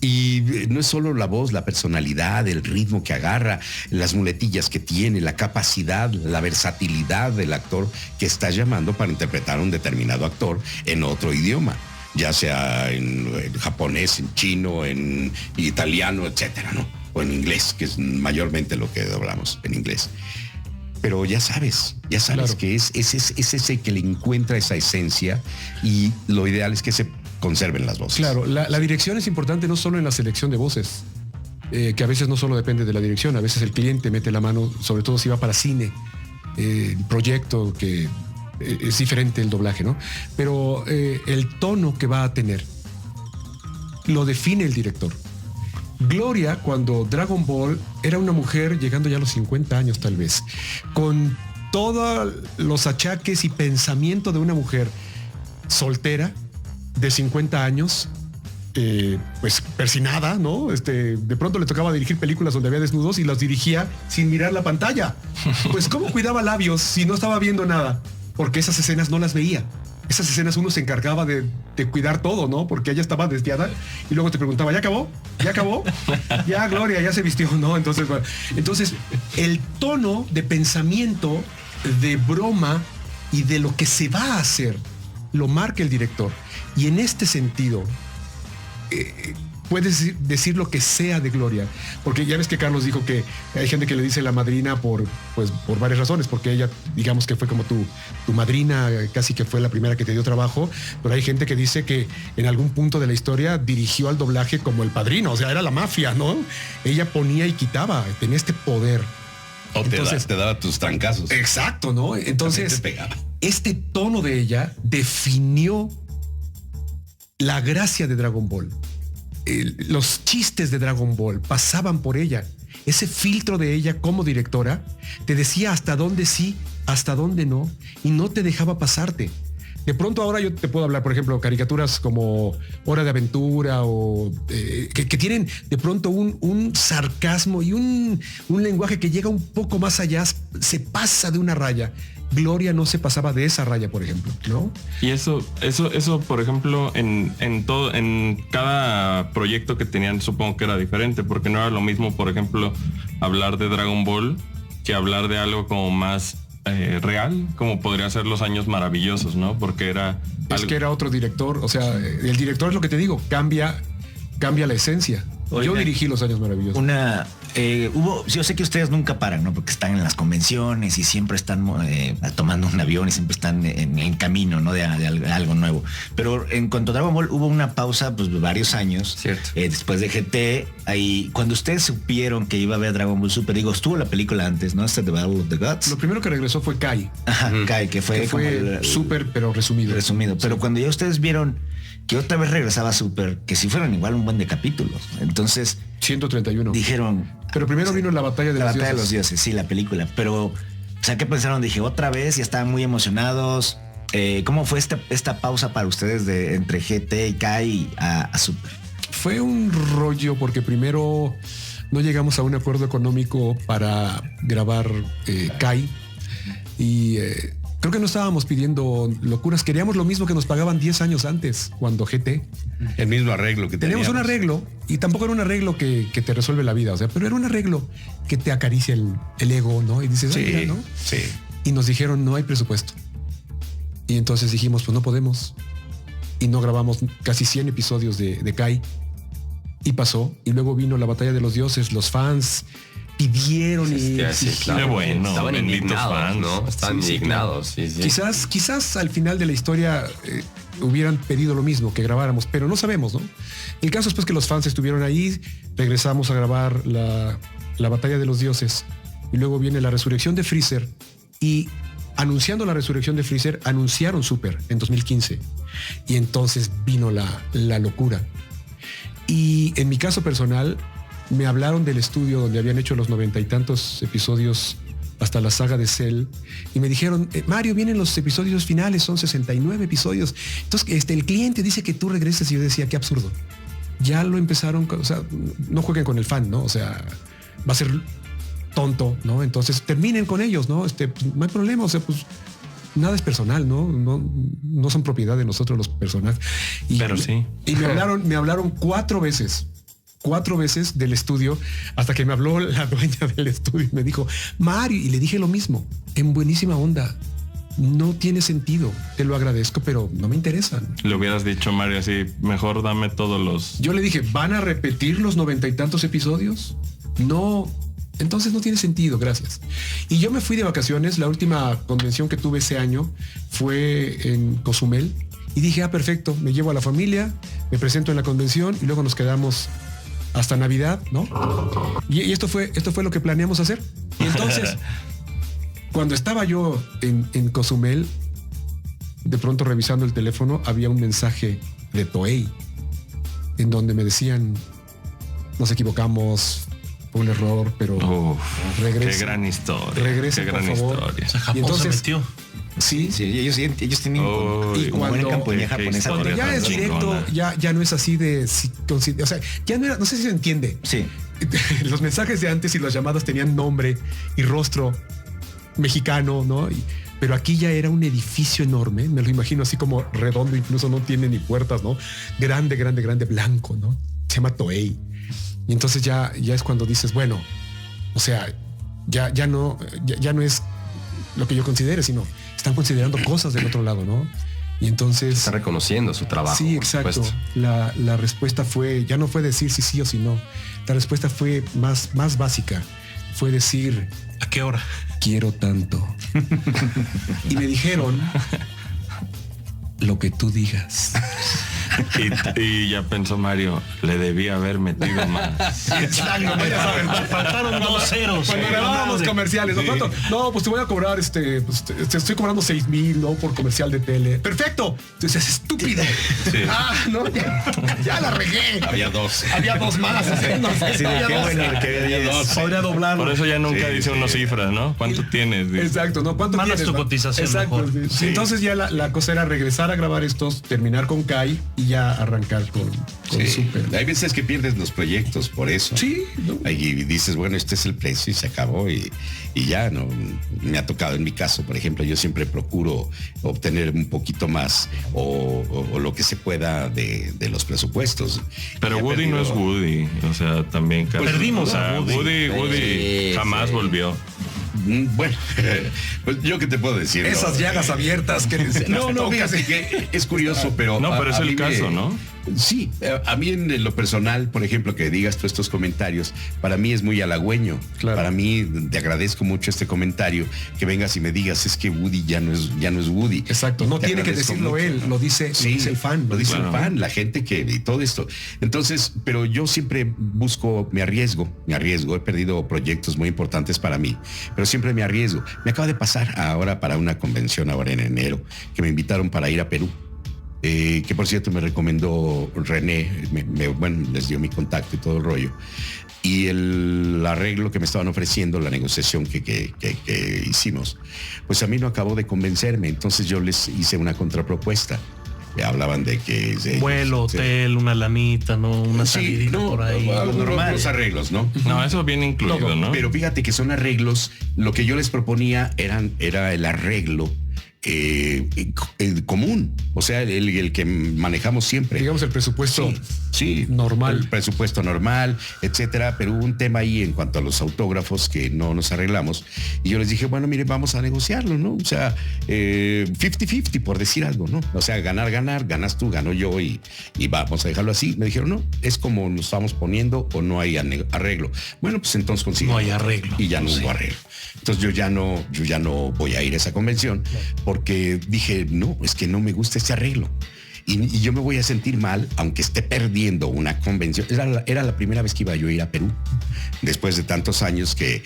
Y no es solo la voz, la personalidad, el ritmo que agarra, las muletillas que tiene, la capacidad, la versatilidad del actor que estás llamando para interpretar a un determinado actor en otro idioma, ya sea en japonés, en chino, en italiano, etcétera, ¿no? O en inglés, que es mayormente lo que doblamos en inglés. Pero ya sabes claro, que es ese que le encuentra esa esencia y lo ideal es que se conserven las voces. Claro, la dirección es importante no solo en la selección de voces, que a veces no solo depende de la dirección, a veces el cliente mete la mano, sobre todo si va para cine, el proyecto que es diferente el doblaje, ¿no? Pero el tono que va a tener lo define el director. Gloria, cuando Dragon Ball era una mujer llegando ya a los 50 años tal vez, con todos los achaques y pensamiento de una mujer soltera de 50 años, pues persinada, ¿no? De pronto le tocaba dirigir películas donde había desnudos y las dirigía sin mirar la pantalla. Pues ¿cómo cuidaba labios si no estaba viendo nada? Porque esas escenas no las veía. Esas escenas uno se encargaba de cuidar todo, ¿no? Porque ella estaba desviada y luego te preguntaba, ¿ya acabó? ¿Ya acabó? Ya, Gloria, ya se vistió, ¿no? Entonces, bueno, el tono de pensamiento, de broma y de lo que se va a hacer, lo marca el director. Y en este sentido, puedes decir lo que sea de Gloria, porque ya ves que Carlos dijo que hay gente que le dice la madrina por varias razones, porque ella, digamos que fue como tu madrina, casi que fue la primera que te dio trabajo, pero hay gente que dice que en algún punto de la historia dirigió al doblaje como el padrino, o sea, era la mafia, ¿no? Ella ponía y quitaba, tenía este poder. O te daba tus trancazos. Exacto, ¿no? Entonces, este tono de ella definió la gracia de Dragon Ball. Los chistes de Dragon Ball pasaban por ella. Ese filtro de ella como directora te decía hasta dónde sí, hasta dónde no, y no te dejaba pasarte. De pronto ahora yo te puedo hablar, por ejemplo, caricaturas como Hora de Aventura o que tienen de pronto un sarcasmo y un lenguaje que llega un poco más allá, se pasa de una raya. Gloria no se pasaba de esa raya, por ejemplo, ¿no? Y eso, por ejemplo, en cada proyecto que tenían, supongo que era diferente, porque no era lo mismo, por ejemplo, hablar de Dragon Ball que hablar de algo como más real, como podría ser Los Años Maravillosos, ¿no? Porque es que era otro director, o sea, el director es lo que te digo, cambia la esencia. Yo dirigí Los Años Maravillosos. Yo sé que ustedes nunca paran, ¿no? Porque están en las convenciones y siempre están tomando un avión y siempre están en camino, ¿no? De algo nuevo. Pero en cuanto a Dragon Ball hubo una pausa, pues, de varios años. Cierto. Después de GT, ahí, cuando ustedes supieron que iba a haber Dragon Ball Super, digo, estuvo la película antes, ¿no? The Battle of the Gods. Lo primero que regresó fue Kai. Ajá, Kai, que fue Super, pero resumido. Pero cuando ya ustedes vieron que otra vez regresaba Super, que si fueron igual un buen de capítulos. Entonces 131. Dijeron. Pero primero vino la batalla de los dioses, sí, la película. Pero, o sea, ¿qué pensaron? Dije, otra vez, ya estaban muy emocionados. ¿Cómo fue esta pausa para ustedes entre GT y Kai a Super? Fue un rollo porque primero no llegamos a un acuerdo económico para grabar Kai y creo que no estábamos pidiendo locuras. Queríamos lo mismo que nos pagaban 10 años antes, cuando GT. El mismo arreglo que teníamos. Teníamos un arreglo, y tampoco era un arreglo que te resuelve la vida, o sea, pero era un arreglo que te acaricia el ego, ¿no? Y dices, sí, mira, ¿no? Sí. Y nos dijeron, no hay presupuesto. Y entonces dijimos, pues no podemos. Y no grabamos casi 100 episodios de Kai. Y pasó. Y luego vino la batalla de los dioses, los fans pidieron Qué bueno, estaban indignados, fans, ¿no? Estaban indignados. Sí, sí. Quizás al final de la historia hubieran pedido lo mismo, que grabáramos, pero no sabemos, ¿no? El caso es pues que los fans estuvieron ahí, regresamos a grabar la batalla de los dioses y luego viene la resurrección de Freezer y anunciando la resurrección de Freezer anunciaron Super en 2015 y entonces vino la locura. Y en mi caso personal me hablaron del estudio donde habían hecho los 90 y tantos episodios hasta la saga de Cell y me dijeron, Mario, vienen los episodios finales, son 69 episodios. Entonces el cliente dice que tú regreses y yo decía, qué absurdo. Ya lo empezaron, o sea, no jueguen con el fan, ¿no? O sea, va a ser tonto, ¿no? Entonces terminen con ellos, ¿no? Pues, no hay problema, o sea, pues nada es personal, ¿no? No son propiedad de nosotros los personajes. Pero sí. Y me hablaron 4 veces del estudio hasta que me habló la dueña del estudio y me dijo, Mario, y le dije lo mismo, en buenísima onda. No tiene sentido, te lo agradezco, pero no me interesan. Le hubieras dicho, Mario, así, mejor dame todos los... Yo le dije, ¿van a repetir los 90 y tantos episodios? No, entonces no tiene sentido, gracias. Y yo me fui de vacaciones, la última convención que tuve ese año fue en Cozumel y dije, perfecto, me llevo a la familia, me presento en la convención y luego nos quedamos hasta Navidad, ¿no? Y esto fue lo que planeamos hacer. Y entonces, cuando estaba yo en Cozumel, de pronto revisando el teléfono, había un mensaje de Toei en donde me decían, nos equivocamos, fue un error, pero regresen. Qué gran historia. Regresen, qué gran por favor. historia. O sea, Japón Y entonces, se metió. Sí, ellos tienen y como buena campaña japonesa. cuando historia ya tan es directo, chingona. ya no es así de, o sea, ya no era, no sé si se entiende. Sí. Los mensajes de antes y las llamadas tenían nombre y rostro mexicano, ¿no? Pero aquí ya era un edificio enorme, me lo imagino así como redondo, incluso no tiene ni puertas, ¿no? Grande, blanco, ¿no? Se llama Toei. Y entonces ya es cuando dices, bueno, o sea, ya no es lo que yo considere, sino están considerando cosas del otro lado, ¿no? Y entonces... Está reconociendo su trabajo. Sí, exacto. La respuesta fue, ya no fue decir sí o sí no. La respuesta fue más básica. Fue decir... ¿A qué hora? Quiero tanto. Y me dijeron, lo que tú digas. Y ya pensó Mario, le debía haber metido más. Exacto, no, ya sabes, Faltaron 2 ceros. Cuando grabábamos comerciales, ¿no? ¿Cuánto? No, pues te voy a cobrar, pues, te estoy cobrando 6,000, ¿no? Por comercial de tele. Perfecto. Entonces, estúpido. Sí. No, ya la regué. Había 2. Había 2 más. Sí, Había qué 2. bueno, que había 10. Podría doblarlo. Por eso ya nunca dice uno cifras, ¿no? ¿Cuánto tienes? Dice. Exacto, ¿no? ¿Cuánto Mandas tienes? tu cotización Exacto. mejor. Sí. Sí. Entonces ya la cosa era regresar a grabar estos, terminar con Kai y ya arrancar con Super. Hay veces que pierdes los proyectos por eso. Sí, ¿no? Ahí dices, bueno, este es el precio y se acabó y ya no me ha tocado. En mi caso, por ejemplo, yo siempre procuro obtener un poquito más o lo que se pueda de los presupuestos. Pero Y he Woody no es perdido- Woody, o sea, también Perdimos o sea, a Woody. Woody jamás Sí. volvió. Bueno, pues yo qué te puedo decir. Esas llagas abiertas que No, fíjate que es curioso, pero... No, pero es a el mí caso, ¿no? Sí, a mí en lo personal, por ejemplo, que digas tú estos comentarios, para mí es muy halagüeño. Claro. Para mí, te agradezco mucho este comentario, que vengas y me digas, es que Woody ya no es Woody. Exacto, no Te tiene que agradezco decirlo mucho. él, lo dice el fan. Lo dice Claro. el fan, la gente que y todo esto. Entonces, pero yo siempre busco, me arriesgo, he perdido proyectos muy importantes para mí, pero siempre me arriesgo. Me acaba de pasar ahora para una convención ahora en enero, que me invitaron para ir a Perú. Que por cierto me recomendó René, bueno, les dio mi contacto y todo el rollo. Y el arreglo que me estaban ofreciendo, la negociación que hicimos, pues a mí no acabó de convencerme. Entonces yo les hice una contrapropuesta. Hablaban de que... Vuelo, hotel, una lanita, ¿no? Una salidita por ahí. Normal. Los arreglos, ¿no? No, eso viene incluido, ¿no? Pero fíjate que son arreglos, lo que yo les proponía era el arreglo el común, o sea, el que manejamos siempre. Digamos el presupuesto Sí, normal. El presupuesto normal, etcétera. Pero hubo un tema ahí en cuanto a los autógrafos que no nos arreglamos. Y yo les dije, bueno, mire, vamos a negociarlo, ¿no? O sea, 50-50 por decir algo, ¿no? O sea, ganar, ganas tú, gano yo y vamos a dejarlo así. Me dijeron, no, es como nos estamos poniendo o no hay arreglo. Bueno, pues entonces consigo. No hay arreglo. Y ya no hubo arreglo. Entonces yo ya no voy a ir a esa convención porque dije, no, es que no me gusta este arreglo. Y yo me voy a sentir mal, aunque esté perdiendo una convención. Era la primera vez que iba yo a ir a Perú. Después de tantos años que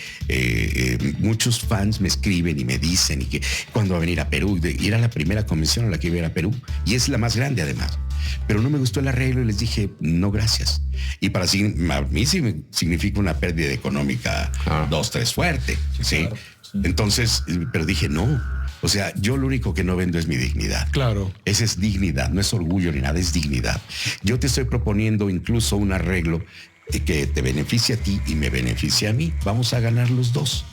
muchos fans me escriben y me dicen y que cuándo va a venir a Perú. Y era la primera convención a la que iba a ir a Perú. Y es la más grande además. Pero no me gustó el arreglo y les dije, no, gracias. Y para mí sí significa una pérdida económica 2-3 fuerte. ¿sí? Claro, sí. Entonces, pero dije, no. O sea, yo lo único que no vendo es mi dignidad. Claro. Esa es dignidad, no es orgullo ni nada, es dignidad. Yo te estoy proponiendo incluso un arreglo que te beneficie a ti y me beneficie a mí. Vamos a ganar los dos.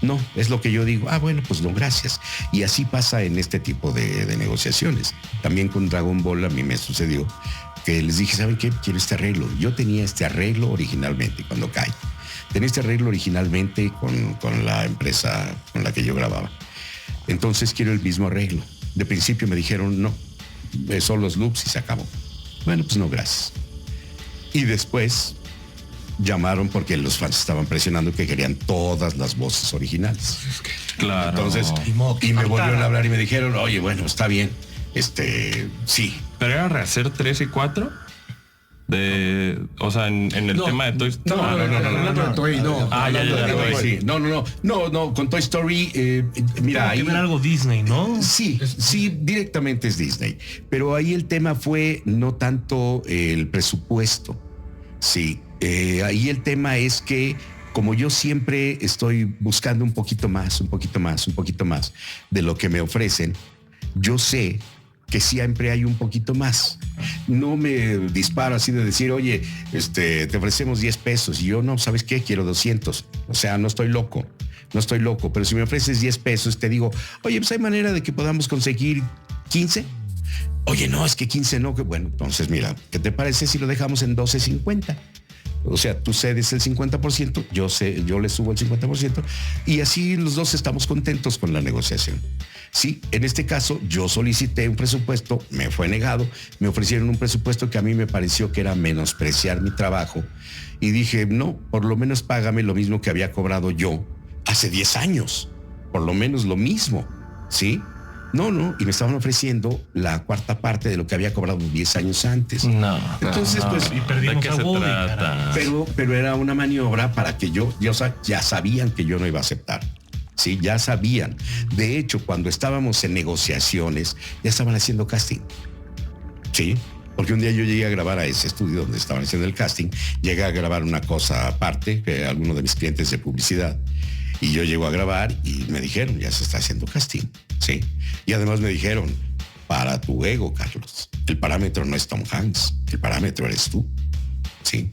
No, es lo que yo digo. Bueno, pues no, gracias. Y así pasa en este tipo de negociaciones. También con Dragon Ball a mí me sucedió que les dije, ¿saben qué? Quiero este arreglo. Yo tenía este arreglo originalmente cuando caí. Tenía este arreglo originalmente con la empresa con la que yo grababa. Entonces quiero el mismo arreglo. De principio me dijeron, no, son los loops y se acabó. Bueno, pues no, gracias. Y después llamaron porque los fans estaban presionando que querían todas las voces originales. Claro. Entonces, y me volvieron a hablar y me dijeron, oye, bueno, está bien. Sí. Pero era rehacer 3 y 4 o sea, en el tema de Toy Story. No. No, con Toy Story, mira, Hay que ver algo Disney, ¿no? Sí, directamente es Disney. Pero ahí el tema fue no tanto el presupuesto. Sí, ahí el tema es que como yo siempre estoy buscando un poquito más de lo que me ofrecen, yo sé que siempre hay un poquito más. No me disparo así de decir, oye, te ofrecemos 10 pesos y yo no, ¿sabes qué? Quiero 200. O sea, no estoy loco, pero si me ofreces 10 pesos, te digo, oye, pues hay manera de que podamos conseguir 15. Oye, no, es que 15 no, que bueno, entonces mira, ¿qué te parece si lo dejamos en 12.50? O sea, tú cedes el 50%, yo le subo el 50% y así los dos estamos contentos con la negociación. Sí, en este caso yo solicité un presupuesto, me fue negado, me ofrecieron un presupuesto que a mí me pareció que era menospreciar mi trabajo y dije, no, por lo menos págame lo mismo que había cobrado yo hace 10 años, por lo menos lo mismo, ¿sí? No, y me estaban ofreciendo la cuarta parte de lo que había cobrado 10 años antes. No. Entonces, pues, Y perdimos ¿de qué a se Woody, trata? caray. pero era una maniobra para que ya sabían que yo no iba a aceptar. Sí, ya sabían. De hecho, cuando estábamos en negociaciones, ya estaban haciendo casting. Sí, porque un día yo llegué a grabar a ese estudio donde estaban haciendo el casting, llegué a grabar una cosa aparte, que alguno de mis clientes de publicidad, y yo llego a grabar y me dijeron, ya se está haciendo casting, sí. Y además me dijeron, para tu ego, Carlos, el parámetro no es Tom Hanks, el parámetro eres tú, sí.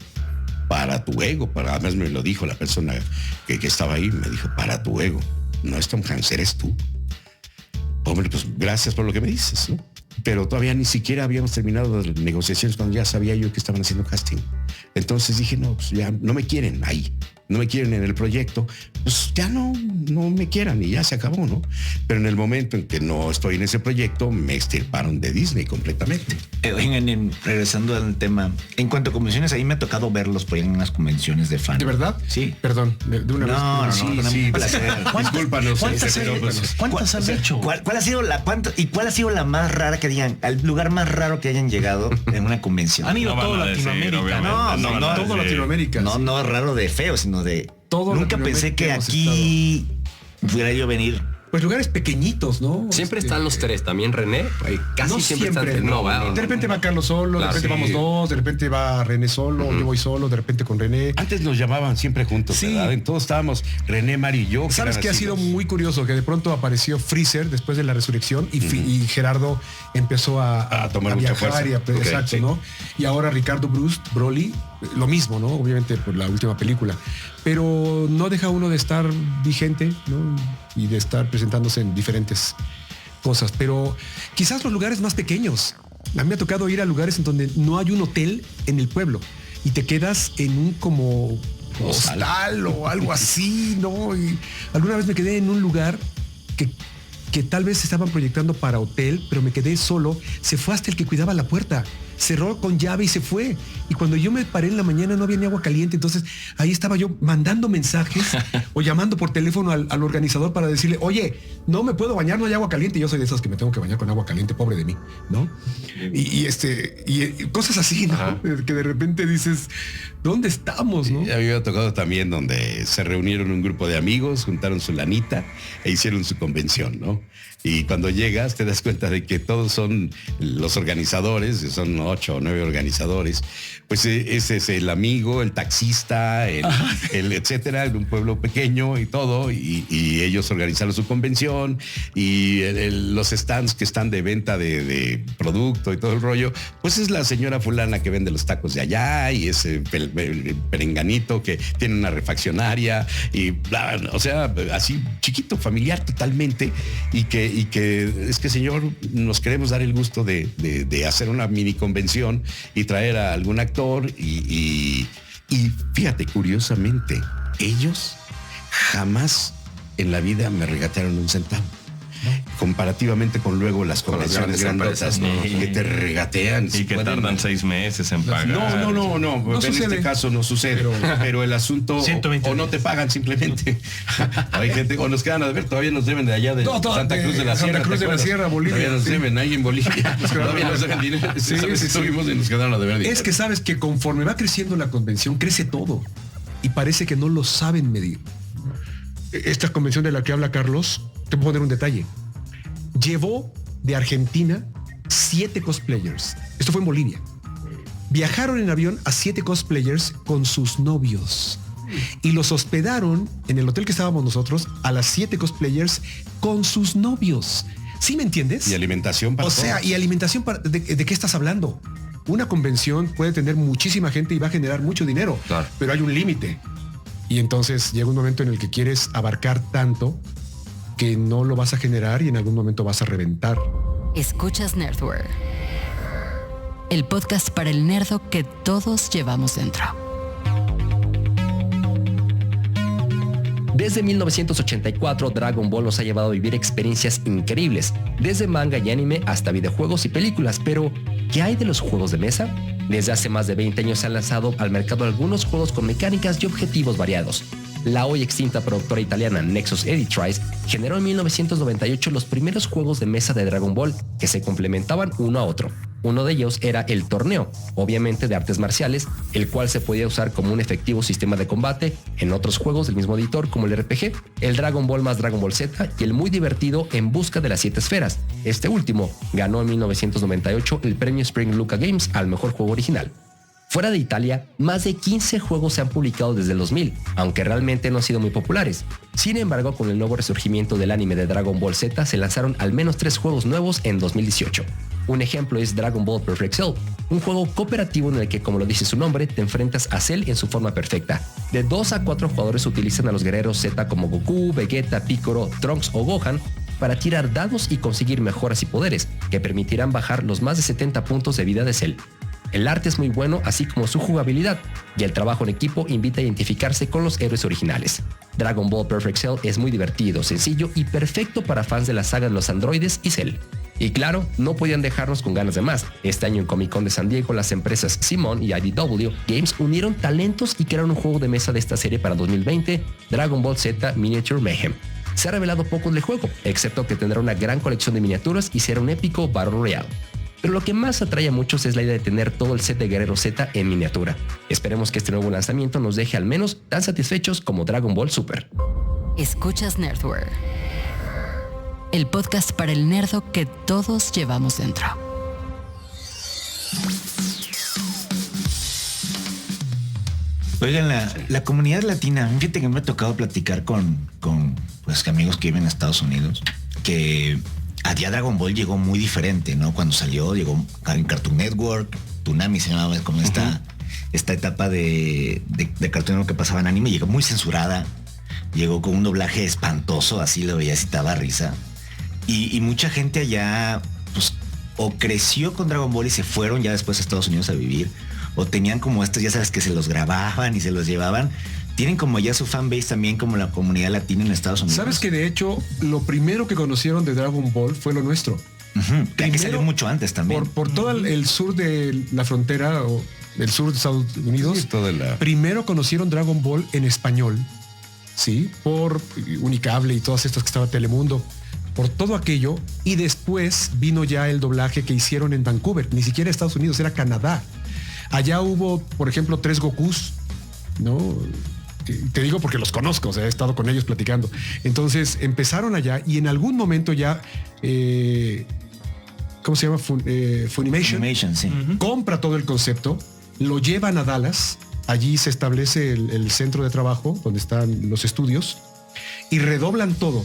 Para tu ego, además me lo dijo la persona que estaba ahí, me dijo, para tu ego, no es Tom Hanks, eres tú. Hombre, pues gracias por lo que me dices, ¿no? Pero todavía ni siquiera habíamos terminado las negociaciones cuando ya sabía yo que estaban haciendo casting. Entonces dije, no, pues ya no me quieren ahí, no me quieren en el proyecto, pues ya no me quieran y ya se acabó, ¿no? Pero en el momento en que no estoy en ese proyecto, me extirparon de Disney completamente. Oigan, regresando al tema, en cuanto a convenciones, ahí me ha tocado verlos por ahí en unas convenciones de fan. ¿De verdad? Sí. Perdón, de una vez. Sí, placer. Discúlpanos. ¿Cuántas han hecho? ¿Cuál ha sido la más rara que digan, al lugar más raro que hayan llegado en una convención? Han ido No todo van a decir, Latinoamérica. obviamente, No, Todo Latinoamérica. No, sí. no raro de feo, sino de... Todo Nunca pensé que Latinoamérica aquí pudiera yo venir. Pues lugares pequeñitos, ¿no? Siempre están los tres, también René. Casi No siempre están siempre, tres. no. Va. De repente va Carlos solo, Claro, de repente sí. vamos dos, de repente va René solo, yo voy solo, de repente con René. Antes nos llamaban siempre juntos, Sí. ¿verdad? Todos estábamos, René, Mari y yo. ¿Sabes eran qué ha así sido los- muy curioso? Que de pronto apareció Freezer después de la resurrección y Gerardo empezó a tomar mucha viajar fuerza. y Ok, exacto, sí. ¿no? Y ahora Ricardo Broly, lo mismo, ¿no? Obviamente por la última película. Pero no deja uno de estar vigente, ¿no? Y de estar presentándose en diferentes cosas. Pero quizás los lugares más pequeños. A mí me ha tocado ir a lugares en donde no hay un hotel en el pueblo y te quedas en un como hostal o algo así, ¿no? Y alguna vez me quedé en un lugar que tal vez estaban proyectando para hotel, pero me quedé solo. Se fue hasta el que cuidaba la puerta. Cerró con llave y se fue. Y cuando yo me paré en la mañana no había ni agua caliente. Entonces ahí estaba yo mandando mensajes o llamando por teléfono al organizador para decirle, oye, no me puedo bañar, no hay agua caliente. Yo soy de esos que me tengo que bañar con agua caliente, pobre de mí, ¿no? Y cosas así, ¿no? Ajá. Que de repente dices, ¿dónde estamos, no? A mí me ha tocado también donde se reunieron un grupo de amigos, juntaron su lanita e hicieron su convención, ¿no? Y cuando llegas te das cuenta de que todos son los organizadores, son 8 o 9 organizadores, pues ese es el amigo, el taxista, el etcétera, de un pueblo pequeño y todo, y ellos organizaron su convención y los stands que están de venta de producto y todo el rollo, pues es la señora fulana que vende los tacos de allá y ese perenganito que tiene una refaccionaria y bla, o sea, así chiquito, familiar totalmente y que es que señor, nos queremos dar el gusto de hacer una mini convención y traer a algún actor y fíjate, curiosamente, ellos jamás en la vida me regatearon un centavo. Comparativamente con luego las convenciones grandotas, ¿no? Que te regatean. Y que tardan 6 meses en pagar. No. No en sucede. este caso no sucede. Pero el asunto 120 o no te pagan simplemente. Hay gente, o nos quedan a ver, todavía nos deben de allá de Santa Cruz de la Sierra. Santa Cruz ¿te de la acuerdas? Sierra, Bolivia. Todavía nos Sí. deben ahí en Bolivia. Todavía nos deben dinero. Sí, Esa vez sí. estuvimos y nos quedaron a deber dinero. Es que sabes que conforme va creciendo la convención, crece todo. Y parece que no lo saben medir. Esta convención de la que habla Carlos, te voy a poner un detalle. Llevó de Argentina 7 cosplayers. Esto fue en Bolivia. Viajaron en avión a 7 cosplayers con sus novios. Y los hospedaron en el hotel que estábamos nosotros a las 7 cosplayers con sus novios. ¿Sí me entiendes? Y alimentación para O sea, todos. y alimentación ¿de qué estás hablando? Una convención puede tener muchísima gente y va a generar mucho dinero, Claro. pero hay un límite. Y entonces llega un momento en el que quieres abarcar tanto que no lo vas a generar y en algún momento vas a reventar. Escuchas Nerdware, el podcast para el nerdo que todos llevamos dentro. Desde 1984, Dragon Ball nos ha llevado a vivir experiencias increíbles, desde manga y anime hasta videojuegos y películas. Pero, ¿qué hay de los juegos de mesa? Desde hace más de 20 años se han lanzado al mercado algunos juegos con mecánicas y objetivos variados. La hoy extinta productora italiana Nexus Editrice generó en 1998 los primeros juegos de mesa de Dragon Ball que se complementaban uno a otro. Uno de ellos era el torneo, obviamente de artes marciales, el cual se podía usar como un efectivo sistema de combate en otros juegos del mismo editor como el RPG, el Dragon Ball más Dragon Ball Z y el muy divertido En Busca de las 7 Esferas. Este último ganó en 1998 el premio Spring Luca Games al mejor juego original. Fuera de Italia, más de 15 juegos se han publicado desde el 2000, aunque realmente no han sido muy populares. Sin embargo, con el nuevo resurgimiento del anime de Dragon Ball Z, se lanzaron al menos 3 juegos nuevos en 2018. Un ejemplo es Dragon Ball Perfect Cell, un juego cooperativo en el que, como lo dice su nombre, te enfrentas a Cell en su forma perfecta. De 2 a 4 jugadores utilizan a los guerreros Z como Goku, Vegeta, Piccolo, Trunks o Gohan para tirar dados y conseguir mejoras y poderes, que permitirán bajar los más de 70 puntos de vida de Cell. El arte es muy bueno, así como su jugabilidad, y el trabajo en equipo invita a identificarse con los héroes originales. Dragon Ball Perfect Cell es muy divertido, sencillo y perfecto para fans de la saga de los androides y Cell. Y claro, no podían dejarnos con ganas de más. Este año en Comic Con de San Diego, las empresas Simon y IDW Games unieron talentos y crearon un juego de mesa de esta serie para 2020, Dragon Ball Z Miniature Mayhem. Se ha revelado poco del juego, excepto que tendrá una gran colección de miniaturas y será un épico Battle Royale. Pero lo que más atrae a muchos es la idea de tener todo el set de Guerrero Z en miniatura. Esperemos que este nuevo lanzamiento nos deje al menos tan satisfechos como Dragon Ball Super. Escuchas Nerdware, el podcast para el nerdo que todos llevamos dentro. Oigan, la comunidad latina, fíjate que me ha tocado platicar con pues, amigos que viven en Estados Unidos, que a día Dragon Ball llegó muy diferente, ¿no? Cuando salió, llegó en Cartoon Network, Toonami se llamaba como esta etapa de Cartoon Network que pasaba en anime, llegó muy censurada, llegó con un doblaje espantoso, así lo veías y te daba risa. Y mucha gente allá, pues, o creció con Dragon Ball y se fueron ya después a Estados Unidos a vivir, o tenían como estos, ya sabes, que se los grababan y se los llevaban. Tienen como ya su fanbase también como la comunidad latina en Estados Unidos. Sabes que de hecho lo primero que conocieron de Dragon Ball fue lo nuestro. Que salió mucho antes también. Por todo el sur de la frontera o el sur de Estados Unidos, Sí, primero conocieron Dragon Ball en español, ¿sí? Por Unicable y todas estas que estaba Telemundo, por todo aquello, y después vino ya el doblaje que hicieron en Vancouver, ni siquiera Estados Unidos, era Canadá. Allá hubo, por ejemplo, 3 Gokus, ¿no? Te digo porque los conozco, o sea, he estado con ellos platicando. Entonces empezaron allá y en algún momento ya, ¿cómo se llama? Funimation sí. Compra todo el concepto, lo llevan a Dallas, allí se establece el centro de trabajo donde están los estudios y redoblan todo,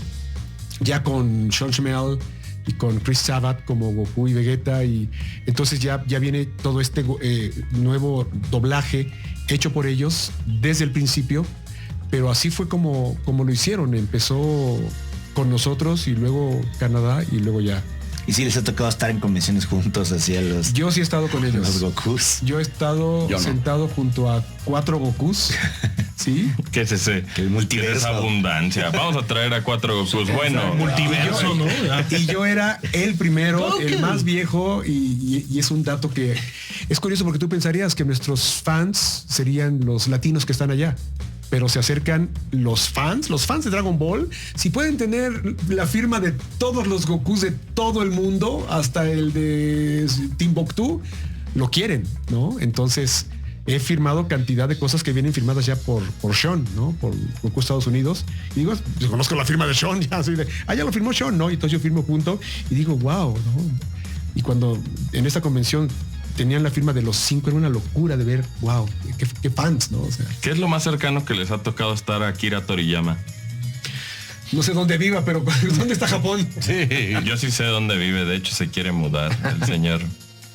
ya con Sean Schemmel y con Chris Sabat como Goku y Vegeta, y entonces ya viene todo este nuevo doblaje hecho por ellos desde el principio, pero así fue como lo hicieron. Empezó con nosotros y luego Canadá y luego ya. Y sí les ha tocado estar en convenciones juntos, así a los... Yo sí he estado con ellos. Los Gokus. Yo he estado sentado junto a 4 Gokus. ¿Sí? ¿Qué es ese? El multiverso. Esa abundancia. Vamos a traer a 4 Gokus. Bueno, multiverso, ¿no? Y yo era el primero, el más viejo, y es un dato que es curioso porque tú pensarías que nuestros fans serían los latinos que están allá. Pero se acercan los fans de Dragon Ball. Si pueden tener la firma de todos los Gokus de todo el mundo, hasta el de Timbuktu, lo quieren, ¿no? Entonces he firmado cantidad de cosas que vienen firmadas ya por Sean, ¿no? Por Goku Estados Unidos. Y digo, yo conozco la firma de Sean, ya soy de, ya lo firmó Sean, ¿no? Y entonces yo firmo junto y digo, wow, ¿no? Y cuando en esta convención tenían la firma de los 5, era una locura de ver, wow, qué fans, ¿no? O sea, ¿qué es lo más cercano que les ha tocado estar a Akira Toriyama? no sé dónde viva, pero ¿dónde está Japón? Sí, yo sí sé dónde vive, de hecho se quiere mudar el señor.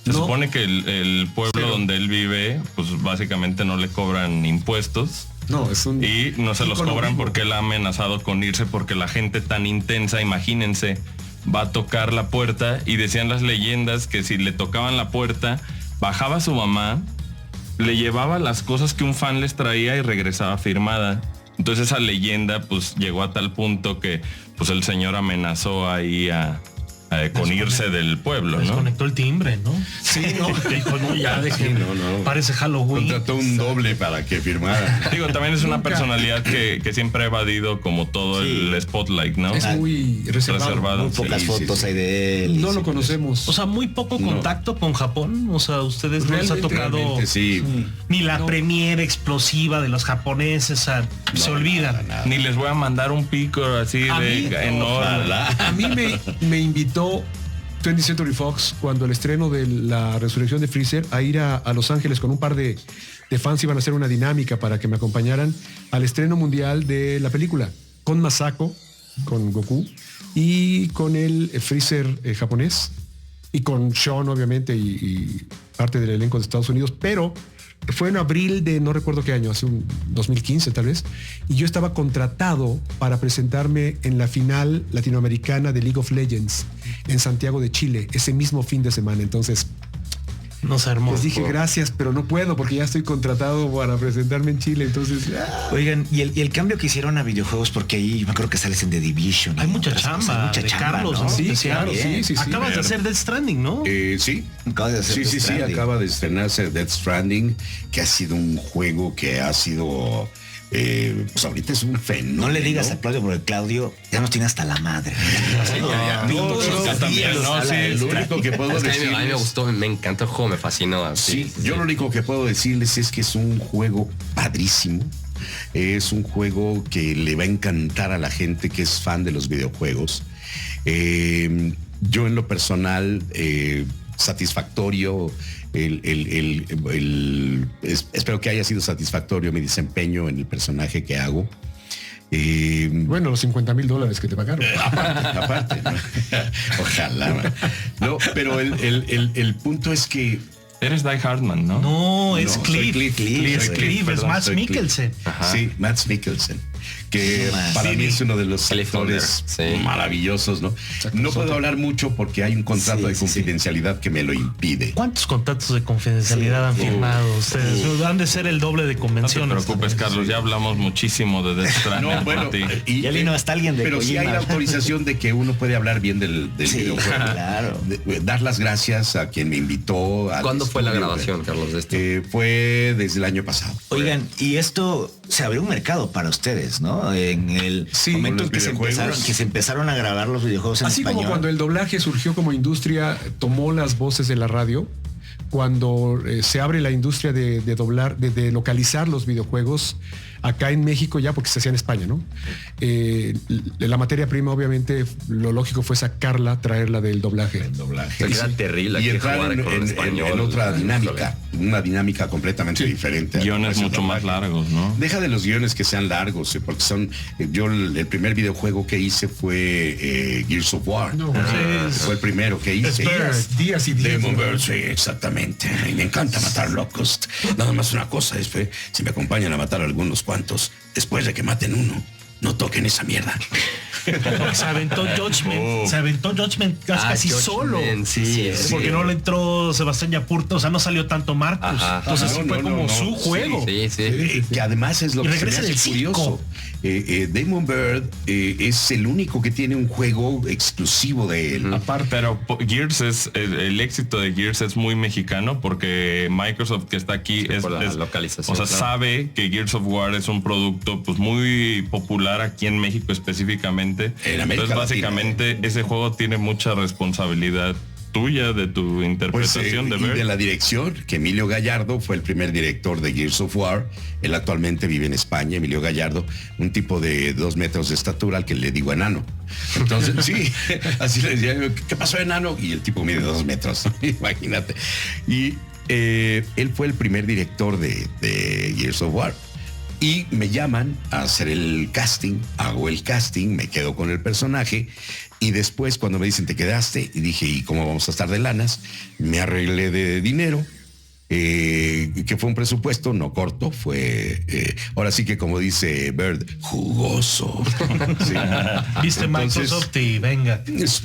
Se supone que el pueblo donde él vive, pues básicamente no le cobran impuestos. No, es un... Y no se los cobran porque él ha amenazado con irse porque la gente tan intensa, imagínense, va a tocar la puerta y decían las leyendas que si le tocaban la puerta, bajaba su mamá, le llevaba las cosas que un fan les traía y regresaba firmada. Entonces esa leyenda pues llegó a tal punto que pues el señor amenazó ahí a con irse del pueblo, ¿no? Desconectó el timbre, ¿no? Sí, no. Dijo, no, ya dejen. no. Parece Halloween. Contrató un doble para que firmara. Digo, también es una personalidad que siempre ha evadido como todo el spotlight, ¿no? Es muy reservado. Muy pocas sí, fotos hay de él. No lo conocemos. O sea, muy poco contacto con Japón. O sea, ustedes no les ha tocado Sí. ni la premiere explosiva de los japoneses. O sea, se olvidan. Ni les voy a mandar un pico así enorme. A mí me invitó 20th Century Fox cuando el estreno de la resurrección de Freezer a ir a Los Ángeles con un par de fans. Iban a hacer una dinámica para que me acompañaran al estreno mundial de la película con Masako, con Goku y con el Freezer japonés y con Sean obviamente y parte del elenco de Estados Unidos, pero fue en abril de no recuerdo qué año, hace un 2015 tal vez, y yo estaba contratado para presentarme en la final latinoamericana de League of Legends en Santiago de Chile, ese mismo fin de semana. Entonces, No sé, hermoso. les dije gracias, pero no puedo porque ya estoy contratado para presentarme en Chile. Entonces, Oigan, y el cambio que hicieron a videojuegos, porque ahí me acuerdo que sales en The Division. Hay y mucha otras chamba, cosas, mucha de chamba, Carlos, ¿no? ¿no? sí, Decía, claro, bien. sí. Acabas de hacer Death Stranding, ¿no? Sí. Acaba de hacer Death Sí, Stranding. acaba de estrenarse Death Stranding, que ha sido un juego que ha sido, pues ahorita es un fenómeno. No le digas a Claudio, porque Claudio ya nos tiene hasta la madre. Lo único que puedo Es que a mí me decirles, gustó, me encantó el juego, me fascinó. Así. sí, yo lo único que puedo decirles es que es un juego padrísimo. Es un juego que le va a encantar a la gente que es fan de los videojuegos. Yo en lo personal, satisfactorio, espero que haya sido satisfactorio mi desempeño en el personaje que hago. bueno, los $50,000 que te pagaron. Aparte, ¿no? Ojalá. No, pero el punto es que Eres Die Hardman, ¿no? No, es No, soy Cliff. Cliff, Es soy Cliff, es perdón, Mads soy Cliff. Mikkelsen. sí, Mads Mikkelsen, que para mí es uno de los Cliff actores Thunder, sí. maravillosos, ¿no? No puedo hablar mucho porque hay un contrato de confidencialidad que me lo impide. ¿Cuántos contratos de confidencialidad han firmado ustedes? Han de ser el doble de No te convenciones. preocupes, Carlos, ya hablamos muchísimo de Death Stranding. No, bueno, por ti. Ya vino hasta alguien de pero sí hay Kojima. la autorización de que uno puede hablar bien del Sí, videojuego. claro. Dar las gracias a quien me invitó. al ¿Cuándo fue la estudio. grabación, Carlos, de esto? Fue desde el año pasado. Oigan, y esto se abrió un mercado para ustedes, ¿no? En el Sí, momento con en que los videojuegos. se empezaron a grabar los videojuegos en Así español. como cuando el doblaje surgió como industria, tomó las voces de la radio, cuando se abre la industria de doblar, de localizar los videojuegos acá en México ya, porque se hacía en España, ¿no? La materia prima, obviamente, lo lógico fue sacarla, traerla del doblaje. Era terrible Y aquí entrar jugar con español. en otra dinámica, una dinámica completamente diferente. Guiones Pues, mucho más largos, ¿no? Deja de los guiones que sean largos, porque son. Yo el primer videojuego que hice fue Gears of War. No, Fue el primero que hice. días y días. Demon Bird, sí, exactamente. Y me encanta matar locos. Nada más una cosa es, si me acompañan a matar a algunos cuantos, después de que maten uno, no toquen esa mierda. Se aventó Judgment. Se aventó Judgment casi Judgment, solo. sí. Porque no le entró Sebastián Yapurta, o sea, no salió tanto Marcos. Ajá. Entonces No, fue no, como no, su juego. Sí. Que además es lo Y que se me regresa hace del curioso. Demon Bird es el único que tiene un juego exclusivo de él. Aparte, pero Gears es el éxito de Gears es muy mexicano porque Microsoft que está aquí por la localización, o sea, claro. sabe que Gears of War es un producto pues muy popular aquí en México específicamente. En América Entonces básicamente ese juego tiene mucha responsabilidad tuya de tu Pues, interpretación de y Bird. de la dirección, que Emilio Gallardo fue el primer director de Gears of War. Él actualmente vive en España, Emilio Gallardo, un tipo de 2 metros de estatura al que le digo enano. Entonces, sí, así le decía, ¿qué pasó, enano? Y el tipo mide 2 metros, imagínate. Y él fue el primer director de Gears of War. Y me llaman a hacer el casting, hago el casting, me quedo con el personaje y después cuando me dicen te quedaste y dije, ¿y cómo vamos a estar de lanas? Me arreglé de dinero, que fue un presupuesto no corto, fue ahora sí que como dice Bird, jugoso. Sí. Viste Microsoft y venga.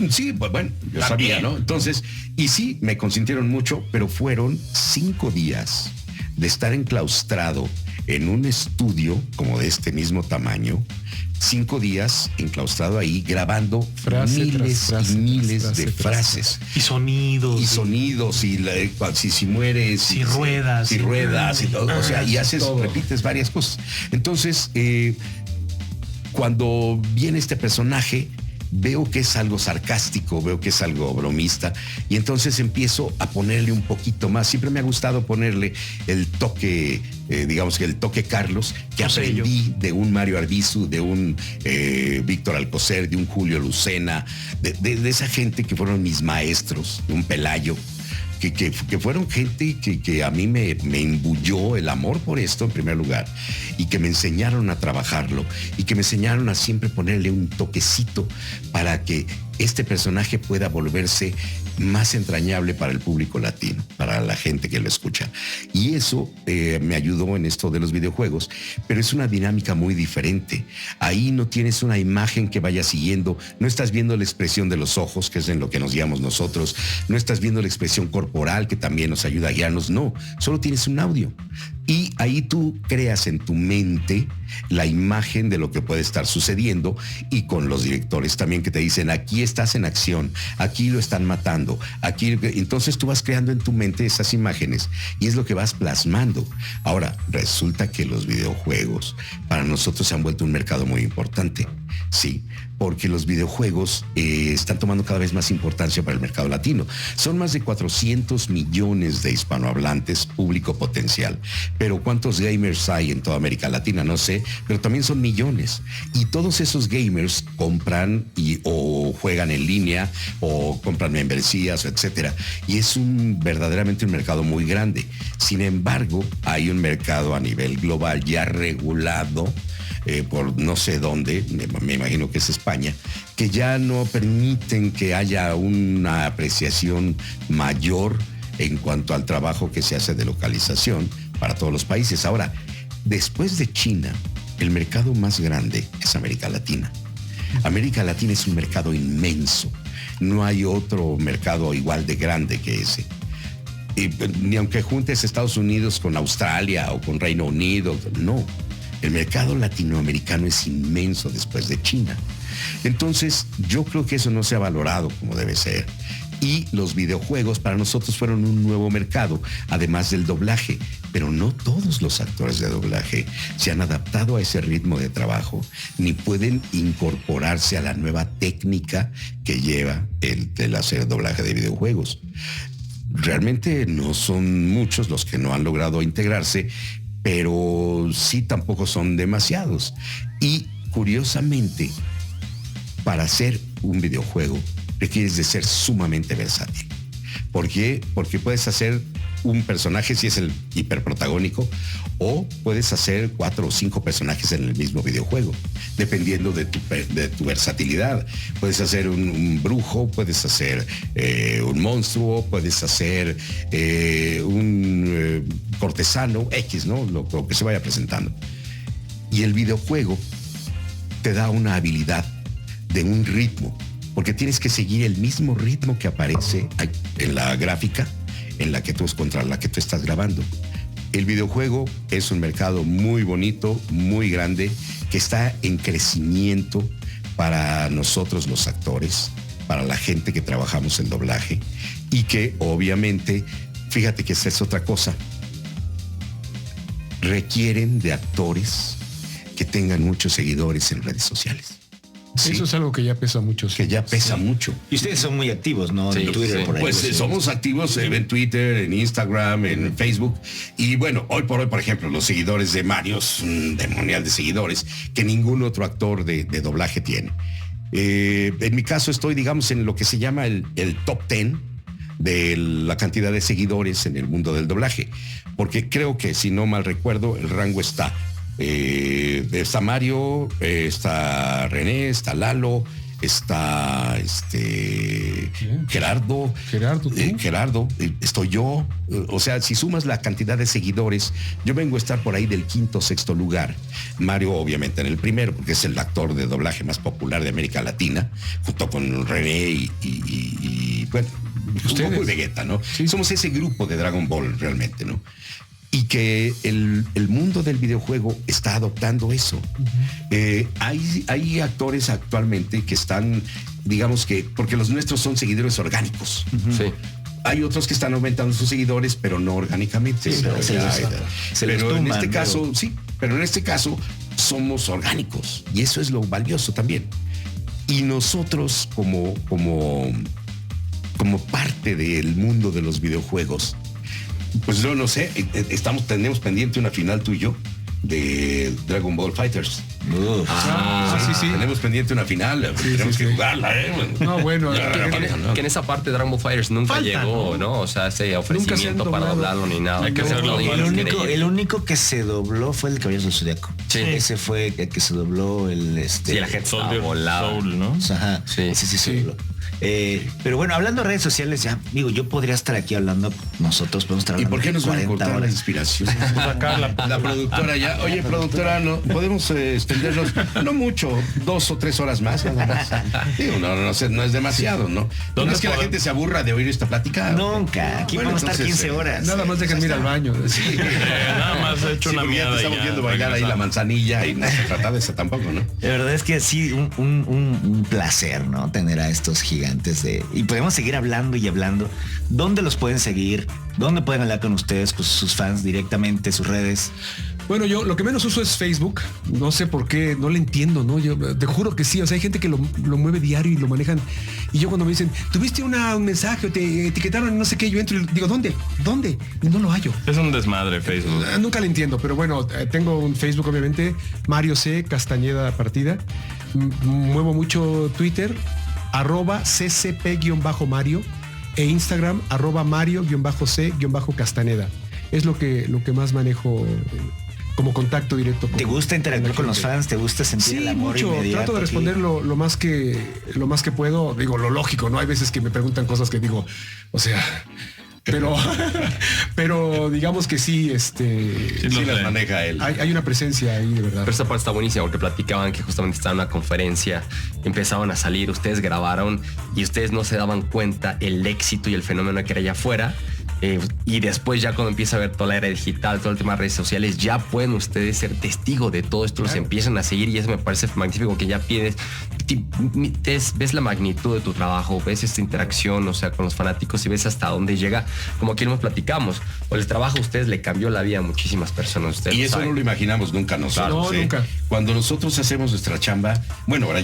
Sí, pues bueno, yo sabía, ¿no? Entonces, y sí, me consintieron mucho, pero fueron 5 días de estar enclaustrado en un estudio como de este mismo tamaño, 5 días enclaustrado ahí, grabando miles y miles de frases. Y sonidos. Y sonidos, si mueres. Si ruedas. Si ruedas, y todo. O sea, y repites varias cosas. Entonces, cuando viene este personaje, veo que es algo sarcástico, veo que es algo bromista, y entonces empiezo a ponerle un poquito más. Siempre me ha gustado ponerle el toque, digamos que el toque Carlos, que aprendí de un Mario Arbizu, de un Víctor Alcocer, de un Julio Lucena, de esa gente que fueron mis maestros, de un Pelayo. Que fueron gente que a mí me imbuyó el amor por esto en primer lugar, y que me enseñaron a trabajarlo, y que me enseñaron a siempre ponerle un toquecito para que este personaje pueda volverse más entrañable para el público latino, para la gente que lo escucha. Y eso me ayudó en esto de los videojuegos, pero es una dinámica muy diferente. Ahí no tienes una imagen que vaya siguiendo, no estás viendo la expresión de los ojos, que es en lo que nos guiamos nosotros, no estás viendo la expresión corporal, que también nos ayuda a guiarnos, no, solo tienes un audio. Y ahí tú creas en tu mente la imagen de lo que puede estar sucediendo, y con los directores también que te dicen, aquí estás en acción, aquí lo están matando, aquí. Entonces tú vas creando en tu mente esas imágenes y es lo que vas plasmando. Ahora, resulta que los videojuegos para nosotros se han vuelto un mercado muy importante. Sí, porque los videojuegos están tomando cada vez más importancia para el mercado latino. Son más de 400 millones de hispanohablantes, público potencial. Pero ¿cuántos gamers hay en toda América Latina? No sé, pero también son millones. Y todos esos gamers compran o juegan en línea o compran membresías, etcétera. Y es verdaderamente un mercado muy grande. Sin embargo, hay un mercado a nivel global ya regulado por no sé dónde, me imagino que es España, que ya no permiten que haya una apreciación mayor en cuanto al trabajo que se hace de localización para todos los países. Ahora, después de China, el mercado más grande es América Latina. América Latina es un mercado inmenso. No hay otro mercado igual de grande que ese. Ni aunque juntes Estados Unidos con Australia o con Reino Unido, no. El mercado latinoamericano es inmenso después de China. Entonces, yo creo que eso no se ha valorado como debe ser. Y los videojuegos para nosotros fueron un nuevo mercado, además del doblaje. Pero no todos los actores de doblaje se han adaptado a ese ritmo de trabajo, ni pueden incorporarse a la nueva técnica que lleva el hacer doblaje de videojuegos. Realmente no son muchos los que no han logrado integrarse, pero sí tampoco son demasiados. Y curiosamente, para hacer un videojuego requieres de ser sumamente versátil. ¿Por qué? Porque puedes hacer un personaje si es el hiperprotagónico, o puedes hacer 4 o 5 personajes en el mismo videojuego, dependiendo de tu versatilidad. Puedes hacer un brujo, puedes hacer un monstruo, puedes hacer un cortesano, X, ¿no? Lo que se vaya presentando. Y el videojuego te da una habilidad de un ritmo, porque tienes que seguir el mismo ritmo que aparece en la gráfica contra la que tú estás grabando. El videojuego es un mercado muy bonito, muy grande, que está en crecimiento para nosotros los actores, para la gente que trabajamos en doblaje, y que obviamente, fíjate que esa es otra cosa, requieren de actores que tengan muchos seguidores en redes sociales. Sí. Eso es algo que ya pesa mucho. Que ya pesa mucho. Y ustedes son muy activos, ¿no? Sí, en Twitter, por ahí. Pues somos activos en Twitter, en Instagram, en Facebook. Y bueno, hoy por hoy, por ejemplo, los seguidores de Mario es un demonial de seguidores que ningún otro actor de doblaje tiene. En mi caso estoy, digamos, en lo que se llama el top 10 de la cantidad de seguidores en el mundo del doblaje. Porque creo que, si no mal recuerdo, el rango está Mario, está René, está Lalo, está Gerardo, estoy yo. O sea, si sumas la cantidad de seguidores, yo vengo a estar por ahí del 5º, 6º lugar. Mario obviamente en el primero, porque es el actor de doblaje más popular de América Latina, junto con René y bueno, ustedes y Vegeta, ¿no? Sí. Somos ese grupo de Dragon Ball realmente, ¿no? y que el mundo del videojuego está adoptando eso. Hay actores actualmente que están, digamos que, porque los nuestros son seguidores orgánicos. Sí. Hay otros que están aumentando sus seguidores, pero no orgánicamente. Sí, pero en este caso, sí, pero en este caso somos orgánicos y eso es lo valioso también. Y nosotros como parte del mundo de los videojuegos, pues yo no sé, tenemos pendiente una final tú y yo de Dragon Ball Fighters. Sí. Tenemos pendiente una final, tenemos que jugarla, No, bueno, que en esa parte Dragon Ball Fighters nunca llegó, ¿no? O sea, ese ofrecimiento para doblarlo ni nada. Hay que hacerlo. El único que se dobló fue el Caballero del Zodiaco. Sí. Ese fue el que se dobló Sí, la gente Soldier volada. Soul, ¿no? Ajá. Sí. Ese sí se dobló. Pero bueno, hablando de redes sociales, ya digo, yo podría estar aquí hablando, nosotros podemos estar ¿Y hablando. por qué nos van a cortar la inspiración? Acá La productora ya, oye, productora, no podemos extendernos, no mucho, 2 o 3 horas más, nada más. Digo, no es demasiado, ¿no? No es que la gente se aburra de oír esta plática. Nunca, aquí Bueno, vamos a estar 15 horas. Nada más dejen ir al baño. Sí. Nada más he hecho una porque ya mierda. te estamos y ya viendo bailar ahí la manzanilla y no se trata de eso tampoco, ¿no? De verdad es que sí, un placer, ¿no? Tener a estos gigantes y podemos seguir hablando y hablando. ¿Dónde los pueden seguir? ¿Dónde pueden hablar con ustedes, con sus fans directamente, sus redes? Bueno, yo lo que menos uso es Facebook. No sé por qué, no le entiendo, ¿no? Yo te juro que sí. O sea, hay gente que lo mueve diario y lo manejan. Y yo cuando me dicen, tuviste un mensaje o te etiquetaron en no sé qué, yo entro y digo, ¿dónde? Y no lo hallo. Es un desmadre Facebook. Nunca le entiendo, pero bueno, tengo un Facebook obviamente, Mario C. Castañeda Partida. Muevo mucho Twitter, @ccp_Mario e Instagram @Mario_C_Castaneda. Es lo que más manejo como contacto directo. ¿Te gusta interactuar con los fans? ¿Te gusta sentir el amor mucho. inmediato? Trato de responder lo más que puedo. Digo, lo lógico, ¿no? Hay veces que me preguntan cosas que digo, o sea, pero digamos que sí, sí las maneja él. Hay una presencia ahí, de verdad. Pero esta parte está buenísima porque platicaban que justamente estaban en una conferencia, empezaban a salir, ustedes grabaron y ustedes no se daban cuenta el éxito y el fenómeno que era allá afuera. Y después ya cuando empieza a ver toda la era digital, todo el tema de redes sociales, ya pueden ustedes ser testigos de todo esto, los empiezan a seguir y eso me parece magnífico que ya ves la magnitud de tu trabajo, ves esta interacción, o sea, con los fanáticos y ves hasta dónde llega, como aquí nos platicamos, o el trabajo a ustedes le cambió la vida a muchísimas personas. Ustedes y eso saben. no lo imaginamos nunca nosotros. No, nunca. Cuando nosotros hacemos nuestra chamba, bueno, ahora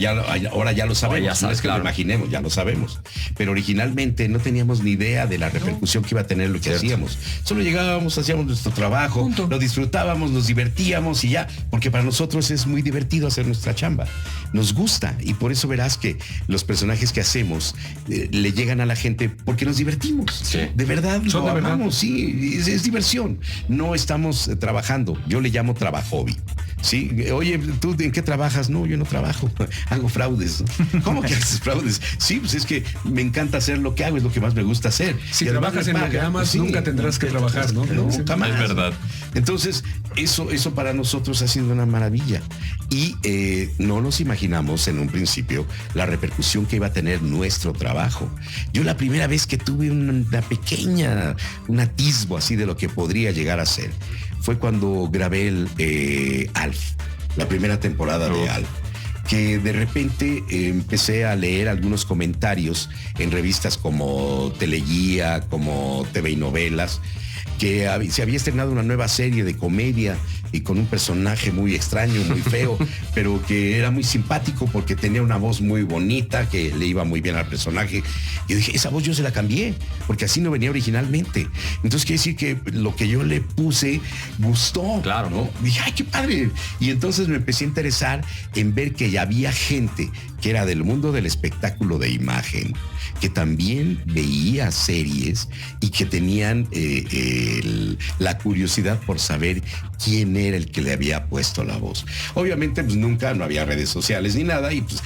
ya lo sabemos, ya sabes, no es que claro. lo imaginemos, ya lo sabemos. Pero originalmente no teníamos ni idea de la repercusión que iba a tener lo que hacíamos. Solo llegábamos, hacíamos nuestro trabajo, lo disfrutábamos, nos divertíamos y ya, porque para nosotros es muy divertido hacer nuestra chamba. Nos gusta y por eso verás que los personajes que hacemos le llegan a la gente porque nos divertimos. Sí. De verdad, Son lo de verdad. amamos, sí, es diversión. No estamos trabajando, yo le llamo trabajobi. Sí, oye, ¿tú en qué trabajas? No, yo no trabajo, hago fraudes. ¿Cómo que haces fraudes? Sí, pues es que me encanta hacer lo que hago, es lo que más me gusta hacer. Si Y además trabajas me en lo pagan, que amas, sí, nunca tendrás que trabajar, ¿no? Nunca más. Es verdad. Entonces, eso para nosotros ha sido una maravilla. Y no nos imaginamos en un principio la repercusión que iba a tener nuestro trabajo. Yo la primera vez que tuve un atisbo así de lo que podría llegar a ser, fue cuando grabé Alf, la primera temporada de Alf, que de repente empecé a leer algunos comentarios en revistas como Teleguía, como TV y Novelas, que se había estrenado una nueva serie de comedia y con un personaje muy extraño, muy feo, pero que era muy simpático porque tenía una voz muy bonita, que le iba muy bien al personaje. Y yo dije, esa voz yo se la cambié, porque así no venía originalmente. Entonces quiere decir que lo que yo le puse gustó. Claro, ¿no? Dije, ay, qué padre. Y entonces me empecé a interesar en ver que ya había gente que era del mundo del espectáculo de imagen, que también veía series y que tenían la curiosidad por saber quién era el que le había puesto la voz. Obviamente, pues nunca, no había redes sociales ni nada y pues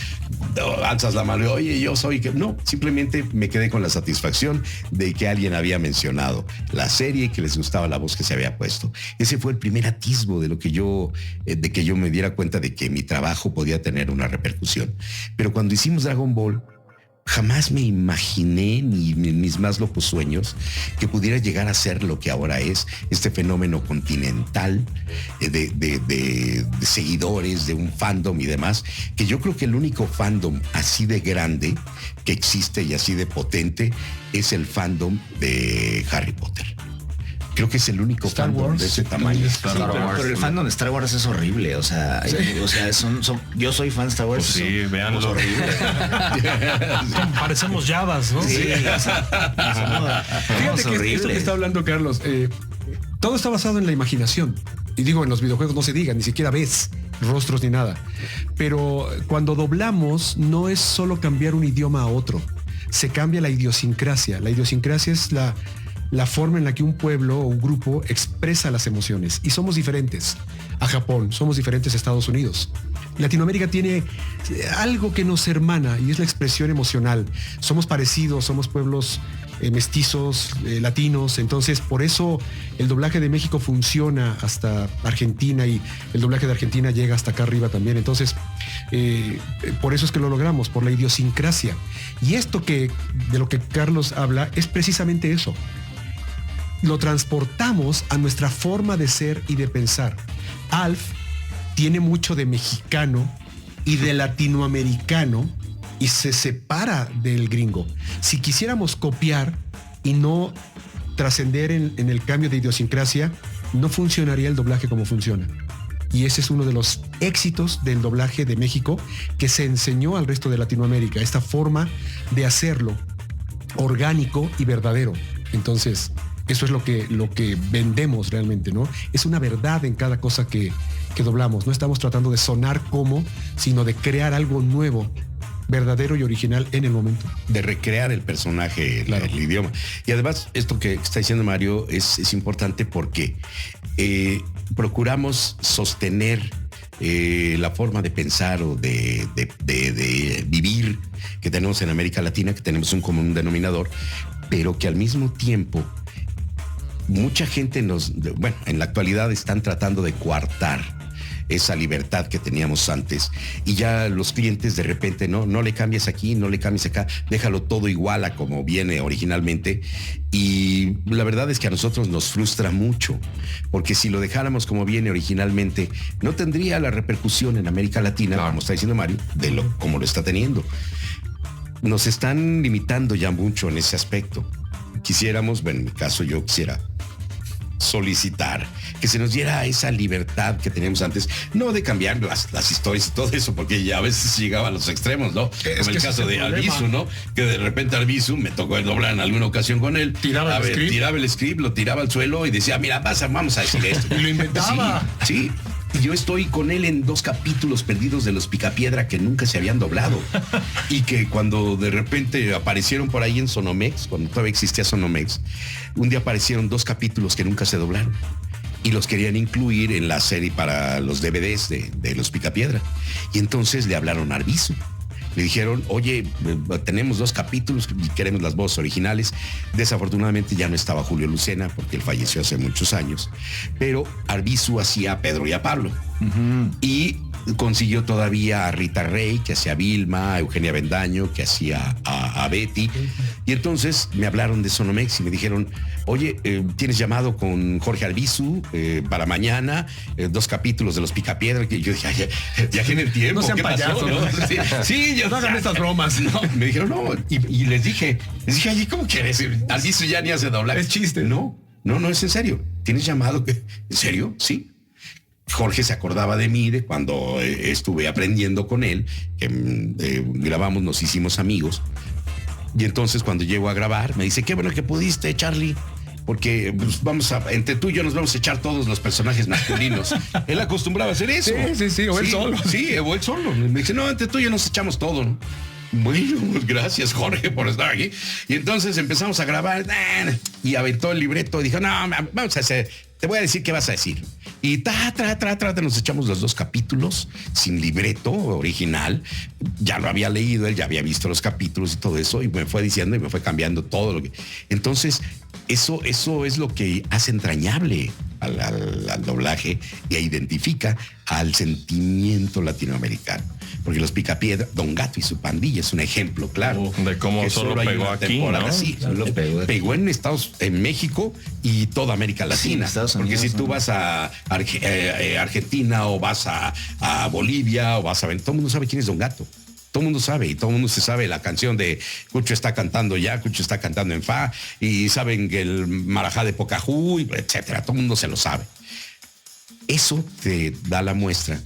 alzas la mano, oye, yo soy que... No, simplemente me quedé con la satisfacción de que alguien había mencionado la serie y que les gustaba la voz que se había puesto. Ese fue el primer atisbo de lo que de que yo me diera cuenta de que mi trabajo podía tener una repercusión. Pero cuando hicimos Dragon Ball, jamás me imaginé ni en mis más locos sueños que pudiera llegar a ser lo que ahora es este fenómeno continental de seguidores, de un fandom y demás, que yo creo que el único fandom así de grande que existe y así de potente es el fandom de Harry Potter. Creo que es el único Star fandom Wars, de ese tamaño. Pero el fandom de Star Wars es horrible, o sea, yo soy fan de Star Wars. Pues sí, véanlo. Es horrible. Parecemos Javas, ¿no? Sí, o sea, Fíjate que esto que está hablando Carlos, todo está basado en la imaginación. Y digo, en los videojuegos no se diga, ni siquiera ves rostros ni nada. Pero cuando doblamos no es solo cambiar un idioma a otro, se cambia la idiosincrasia. La idiosincrasia es la forma en la que un pueblo o un grupo expresa las emociones. Y somos diferentes a Japón, somos diferentes a Estados Unidos. Latinoamérica tiene algo que nos hermana y es la expresión emocional. Somos parecidos, somos pueblos mestizos, latinos. Entonces, por eso el doblaje de México funciona hasta Argentina y el doblaje de Argentina llega hasta acá arriba también. Entonces, por eso es que lo logramos, por la idiosincrasia. Y esto de lo que Carlos habla es precisamente eso. Lo transportamos a nuestra forma de ser y de pensar. Alf tiene mucho de mexicano y de latinoamericano y se separa del gringo. Si quisiéramos copiar y no trascender en el cambio de idiosincrasia, no funcionaría el doblaje como funciona. Y ese es uno de los éxitos del doblaje de México que se enseñó al resto de Latinoamérica, esta forma de hacerlo orgánico y verdadero. Entonces, eso es lo que vendemos realmente, ¿no? Es una verdad en cada cosa que doblamos. No estamos tratando de sonar como, sino de crear algo nuevo, verdadero y original en el momento. De recrear el personaje, claro, el idioma. Y además, esto que está diciendo Mario es importante porque procuramos sostener la forma de pensar o de vivir que tenemos en América Latina, que tenemos un común denominador, pero que al mismo tiempo mucha gente en la actualidad están tratando de coartar esa libertad que teníamos antes y ya los clientes de repente no le cambies aquí, no le cambies acá, déjalo todo igual a como viene originalmente. Y la verdad es que a nosotros nos frustra mucho porque si lo dejáramos como viene originalmente no tendría la repercusión en América Latina, como está diciendo Mario, como lo está teniendo. Nos están limitando ya mucho en ese aspecto. Quisiéramos, bueno, en mi caso yo quisiera solicitar que se nos diera esa libertad que teníamos antes, no de cambiar las historias y todo eso, porque ya a veces llegaba a los extremos, ¿no? Como el caso de Arvizu, ¿no? Que de repente Arvizu me tocó doblar en alguna ocasión con él. Tiraba el script, lo tiraba al suelo y decía, mira, vamos a decir esto. Y lo inventaba. Sí. Yo estoy con él en 2 capítulos perdidos de Los Picapiedra que nunca se habían doblado y que cuando de repente aparecieron por ahí en Sonomex, cuando todavía existía Sonomex, un día aparecieron 2 capítulos que nunca se doblaron y los querían incluir en la serie para los DVDs de Los Picapiedra. Y entonces le hablaron a Arvizu. Le dijeron, oye, tenemos 2 capítulos y queremos las voces originales. Desafortunadamente ya no estaba Julio Lucena porque él falleció hace muchos años. Pero Arvizu hacía a Pedro y a Pablo. Uh-huh. Y consiguió todavía a Rita Rey, que hacía a Vilma, a Eugenia Bendaño, que hacía a Betty. Y entonces me hablaron de Sonomex y me dijeron, oye, tienes llamado con Jorge Arvizu para mañana, 2 capítulos de Los Picapiedra. Que yo dije, ya tiene el tiempo. No sean payasos, ¿no? Sí, no hagan estas bromas. No, me dijeron, no. Y les dije, oye, ¿cómo quieres? Arvizu ya ni hace doblar. Es chiste. No, es en serio. ¿Tienes llamado? ¿En serio? Sí. Jorge se acordaba de mí, de cuando estuve aprendiendo con él, que grabamos, nos hicimos amigos. Y entonces cuando llego a grabar, me dice, qué bueno que pudiste, Charlie, porque pues, entre tú y yo nos vamos a echar todos los personajes masculinos. Él acostumbraba a hacer eso. Sí, o él solo. Sí, o él solo. Me dice, no, entre tú y yo nos echamos todo, ¿no? Bueno, pues gracias, Jorge, por estar aquí. Y entonces empezamos a grabar y aventó el libreto y dijo, no, vamos a hacer, te voy a decir qué vas a decir. Y nos echamos los 2 capítulos sin libreto original. Ya lo había leído, él ya había visto los capítulos y todo eso, y me fue diciendo y me fue cambiando todo lo que. Entonces, eso es lo que hace entrañable al doblaje y identifica al sentimiento latinoamericano. Porque Los Picapiedra, Don Gato y su pandilla es un ejemplo claro. De cómo que solo hay pegó una aquí, temporada, ¿no? sí, solo pegó en México y toda América Latina. Estados porque Unidos, si tú vas a Argentina o vas a Bolivia o vas a ver, todo el mundo sabe quién es Don Gato. Todo el mundo sabe y todo el mundo se sabe la canción de Cucho está cantando ya, Cucho está cantando en fa y saben que el marajá de Pocahú, etcétera. Todo el mundo se lo sabe. Eso te da la muestra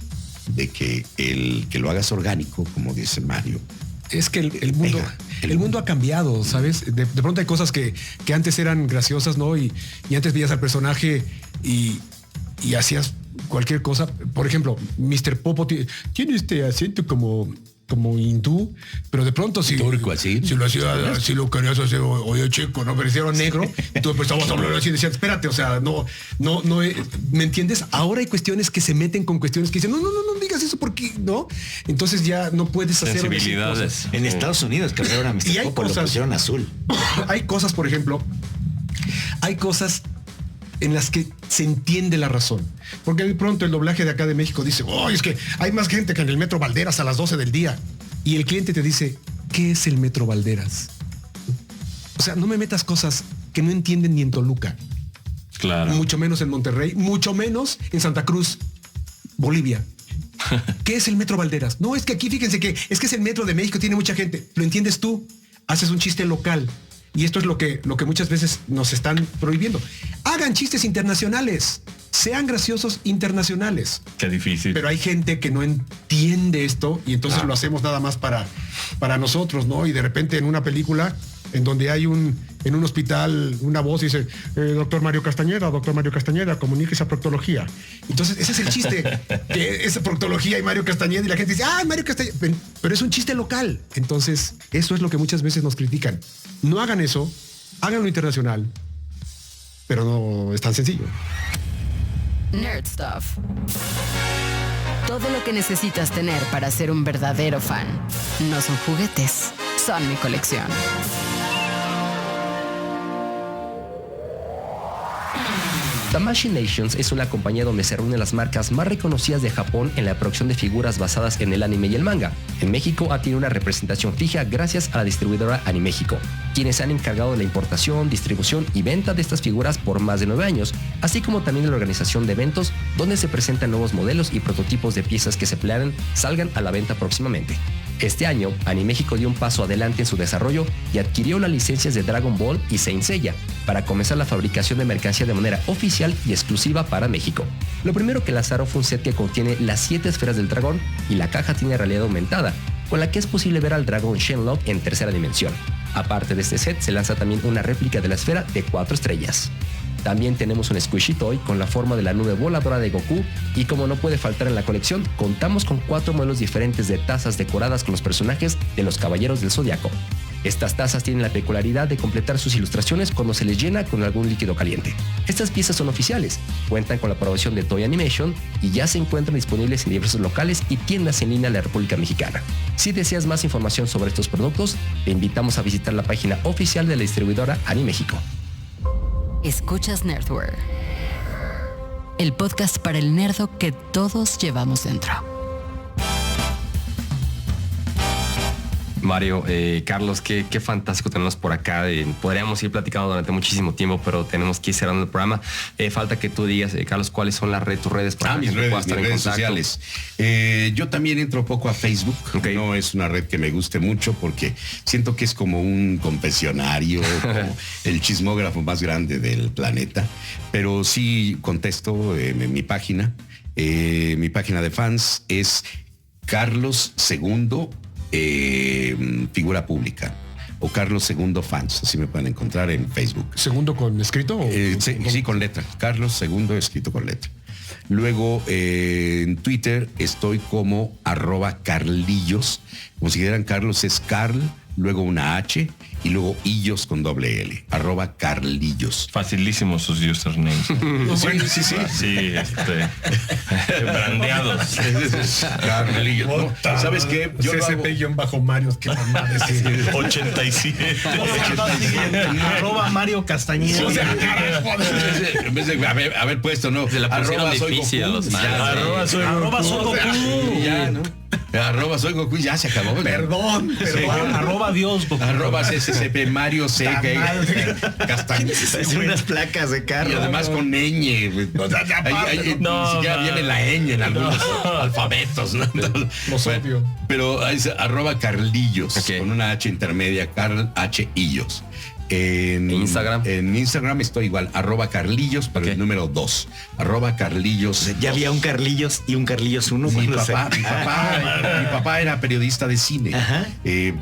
de que que lo hagas orgánico, como dice Mario. Es que el mundo ha cambiado, ¿sabes? De pronto hay cosas que antes eran graciosas, ¿no? Y antes veías al personaje y hacías cualquier cosa. Por ejemplo, Mr. Popo tiene este acento como hindú, pero de pronto si lo hacía, si lo querías hacer oye chico, no parecieron negro, y tú empezabas a hablar así y decías, espérate, o sea, no, ¿me entiendes? Ahora hay cuestiones que se meten con cuestiones que dicen, no digas eso porque, ¿no? Entonces ya no puedes hacer sensibilidades. En Estados Unidos, que ahora Mr. Popo lo pusieron azul. Hay cosas, por ejemplo, en las que se entiende la razón. Porque de pronto el doblaje de acá de México dice, es que hay más gente que en el Metro Valderas a las 12 del día. Y el cliente te dice, ¿qué es el Metro Valderas? O sea, no me metas cosas que no entienden ni en Toluca. Claro. Mucho menos en Monterrey, mucho menos en Santa Cruz, Bolivia. ¿Qué es el Metro Valderas? No, es que aquí fíjense que es el Metro de México, tiene mucha gente. ¿Lo entiendes tú? Haces un chiste local. Y esto es lo que muchas veces nos están prohibiendo. Hagan chistes internacionales. Sean graciosos internacionales. Qué difícil. Pero hay gente que no entiende esto y entonces lo hacemos nada más para nosotros, ¿no? Y de repente en una película en donde hay en un hospital una voz y dice, doctor Mario Castañeda, comuníquese a proctología. Entonces ese es el chiste, que es proctología y Mario Castañeda y la gente dice, Mario Castañeda, pero es un chiste local. Entonces eso es lo que muchas veces nos critican. No hagan eso, háganlo internacional, pero no es tan sencillo. Nerd Stuff. Todo lo que necesitas tener para ser un verdadero fan. No son juguetes, son mi colección. Tamashii Nations es una compañía donde se reúnen las marcas más reconocidas de Japón en la producción de figuras basadas en el anime y el manga. En México ha tenido una representación fija gracias a la distribuidora Animéxico, quienes se han encargado de la importación, distribución y venta de estas figuras por más de 9 años, así como también de la organización de eventos donde se presentan nuevos modelos y prototipos de piezas que se planean salgan a la venta próximamente. Este año, Animéxico dio un paso adelante en su desarrollo y adquirió las licencias de Dragon Ball y Saint Seiya para comenzar la fabricación de mercancía de manera oficial y exclusiva para México. Lo primero que lanzaron fue un set que contiene las 7 esferas del dragón y la caja tiene realidad aumentada, con la que es posible ver al dragón Shenlong en tercera dimensión. Aparte de este set, se lanza también una réplica de la esfera de 4 estrellas. También tenemos un Squishy Toy con la forma de la nube voladora de Goku y como no puede faltar en la colección, contamos con 4 modelos diferentes de tazas decoradas con los personajes de los Caballeros del Zodiaco. Estas tazas tienen la peculiaridad de completar sus ilustraciones cuando se les llena con algún líquido caliente. Estas piezas son oficiales, cuentan con la aprobación de Toy Animation y ya se encuentran disponibles en diversos locales y tiendas en línea de la República Mexicana. Si deseas más información sobre estos productos, te invitamos a visitar la página oficial de la distribuidora Animéxico. Escuchas Nerdware, el podcast para el nerdo que todos llevamos dentro. Mario, Carlos, qué fantástico tenerlos por acá. Podríamos ir platicando durante muchísimo tiempo, pero tenemos que ir cerrando el programa. Falta que tú digas, Carlos, cuáles son tus redes para mis redes sociales. Yo también entro poco a Facebook. Okay. No es una red que me guste mucho porque siento que es como un confesionario, como el chismógrafo más grande del planeta. Pero sí contesto en mi página. Mi página de fans es Carlos II figura pública o Carlos II Fans, así me pueden encontrar en Facebook. ¿Segundo con escrito? O sí, con letra. Carlos II escrito con letra. Luego en Twitter estoy como @Carlillos. Como si dijeran Carlos es Carl, luego una H y luego Illos con doble L, @Carlillos. Facilísimos sus usernames. Sí. Sí, brandeados. Carlillos. ¿No? ¿Sabes qué? Yo lo hago- CCP-Mario, qué mamá decir. 87. Arroba Mario Castañeda. O sea, en vez de haber puesto, no. Se la pusieron arroba soy difícil a Goku, los ya, fans. Arroba soy Goku. ya, ¿no? Arroba soy Goku, ya se acabó. Perdón. Arroba Dios Goku. Arroba CCP Mario C. Castañeda. Es unas placas de carro. Y además con ñ, güey. Ni siquiera viene la ñ en algunos alfabetos, ¿no? Los odio. Pero es arroba Carlillos, Ok. con una H intermedia, Carl H. Illos. Instagram. En Instagram estoy igual, arroba Carlillos, pero Ok. el número 2. Arroba Carlillos. Ya había un Carlillos y un Carlillos 1. Mi papá era periodista de cine. Ajá.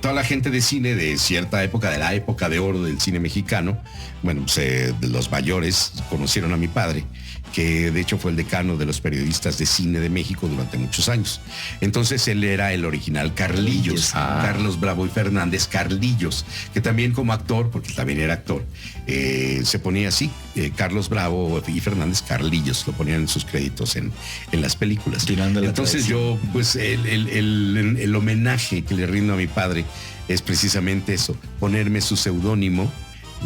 Toda la gente de cine de cierta época, de la época de oro del cine mexicano, bueno, pues, de los mayores conocieron a mi padre, que de hecho fue el decano de los periodistas de cine de México durante muchos años. Entonces él era el original Carlillos, Carlos Bravo y Fernández Carlillos, que también como actor, porque también era actor, se ponía así, Carlos Bravo y Fernández Carlillos, lo ponían en sus créditos en las películas. Tirando la Entonces tradición. yo, pues el homenaje que le rindo a mi padre es precisamente eso, ponerme su seudónimo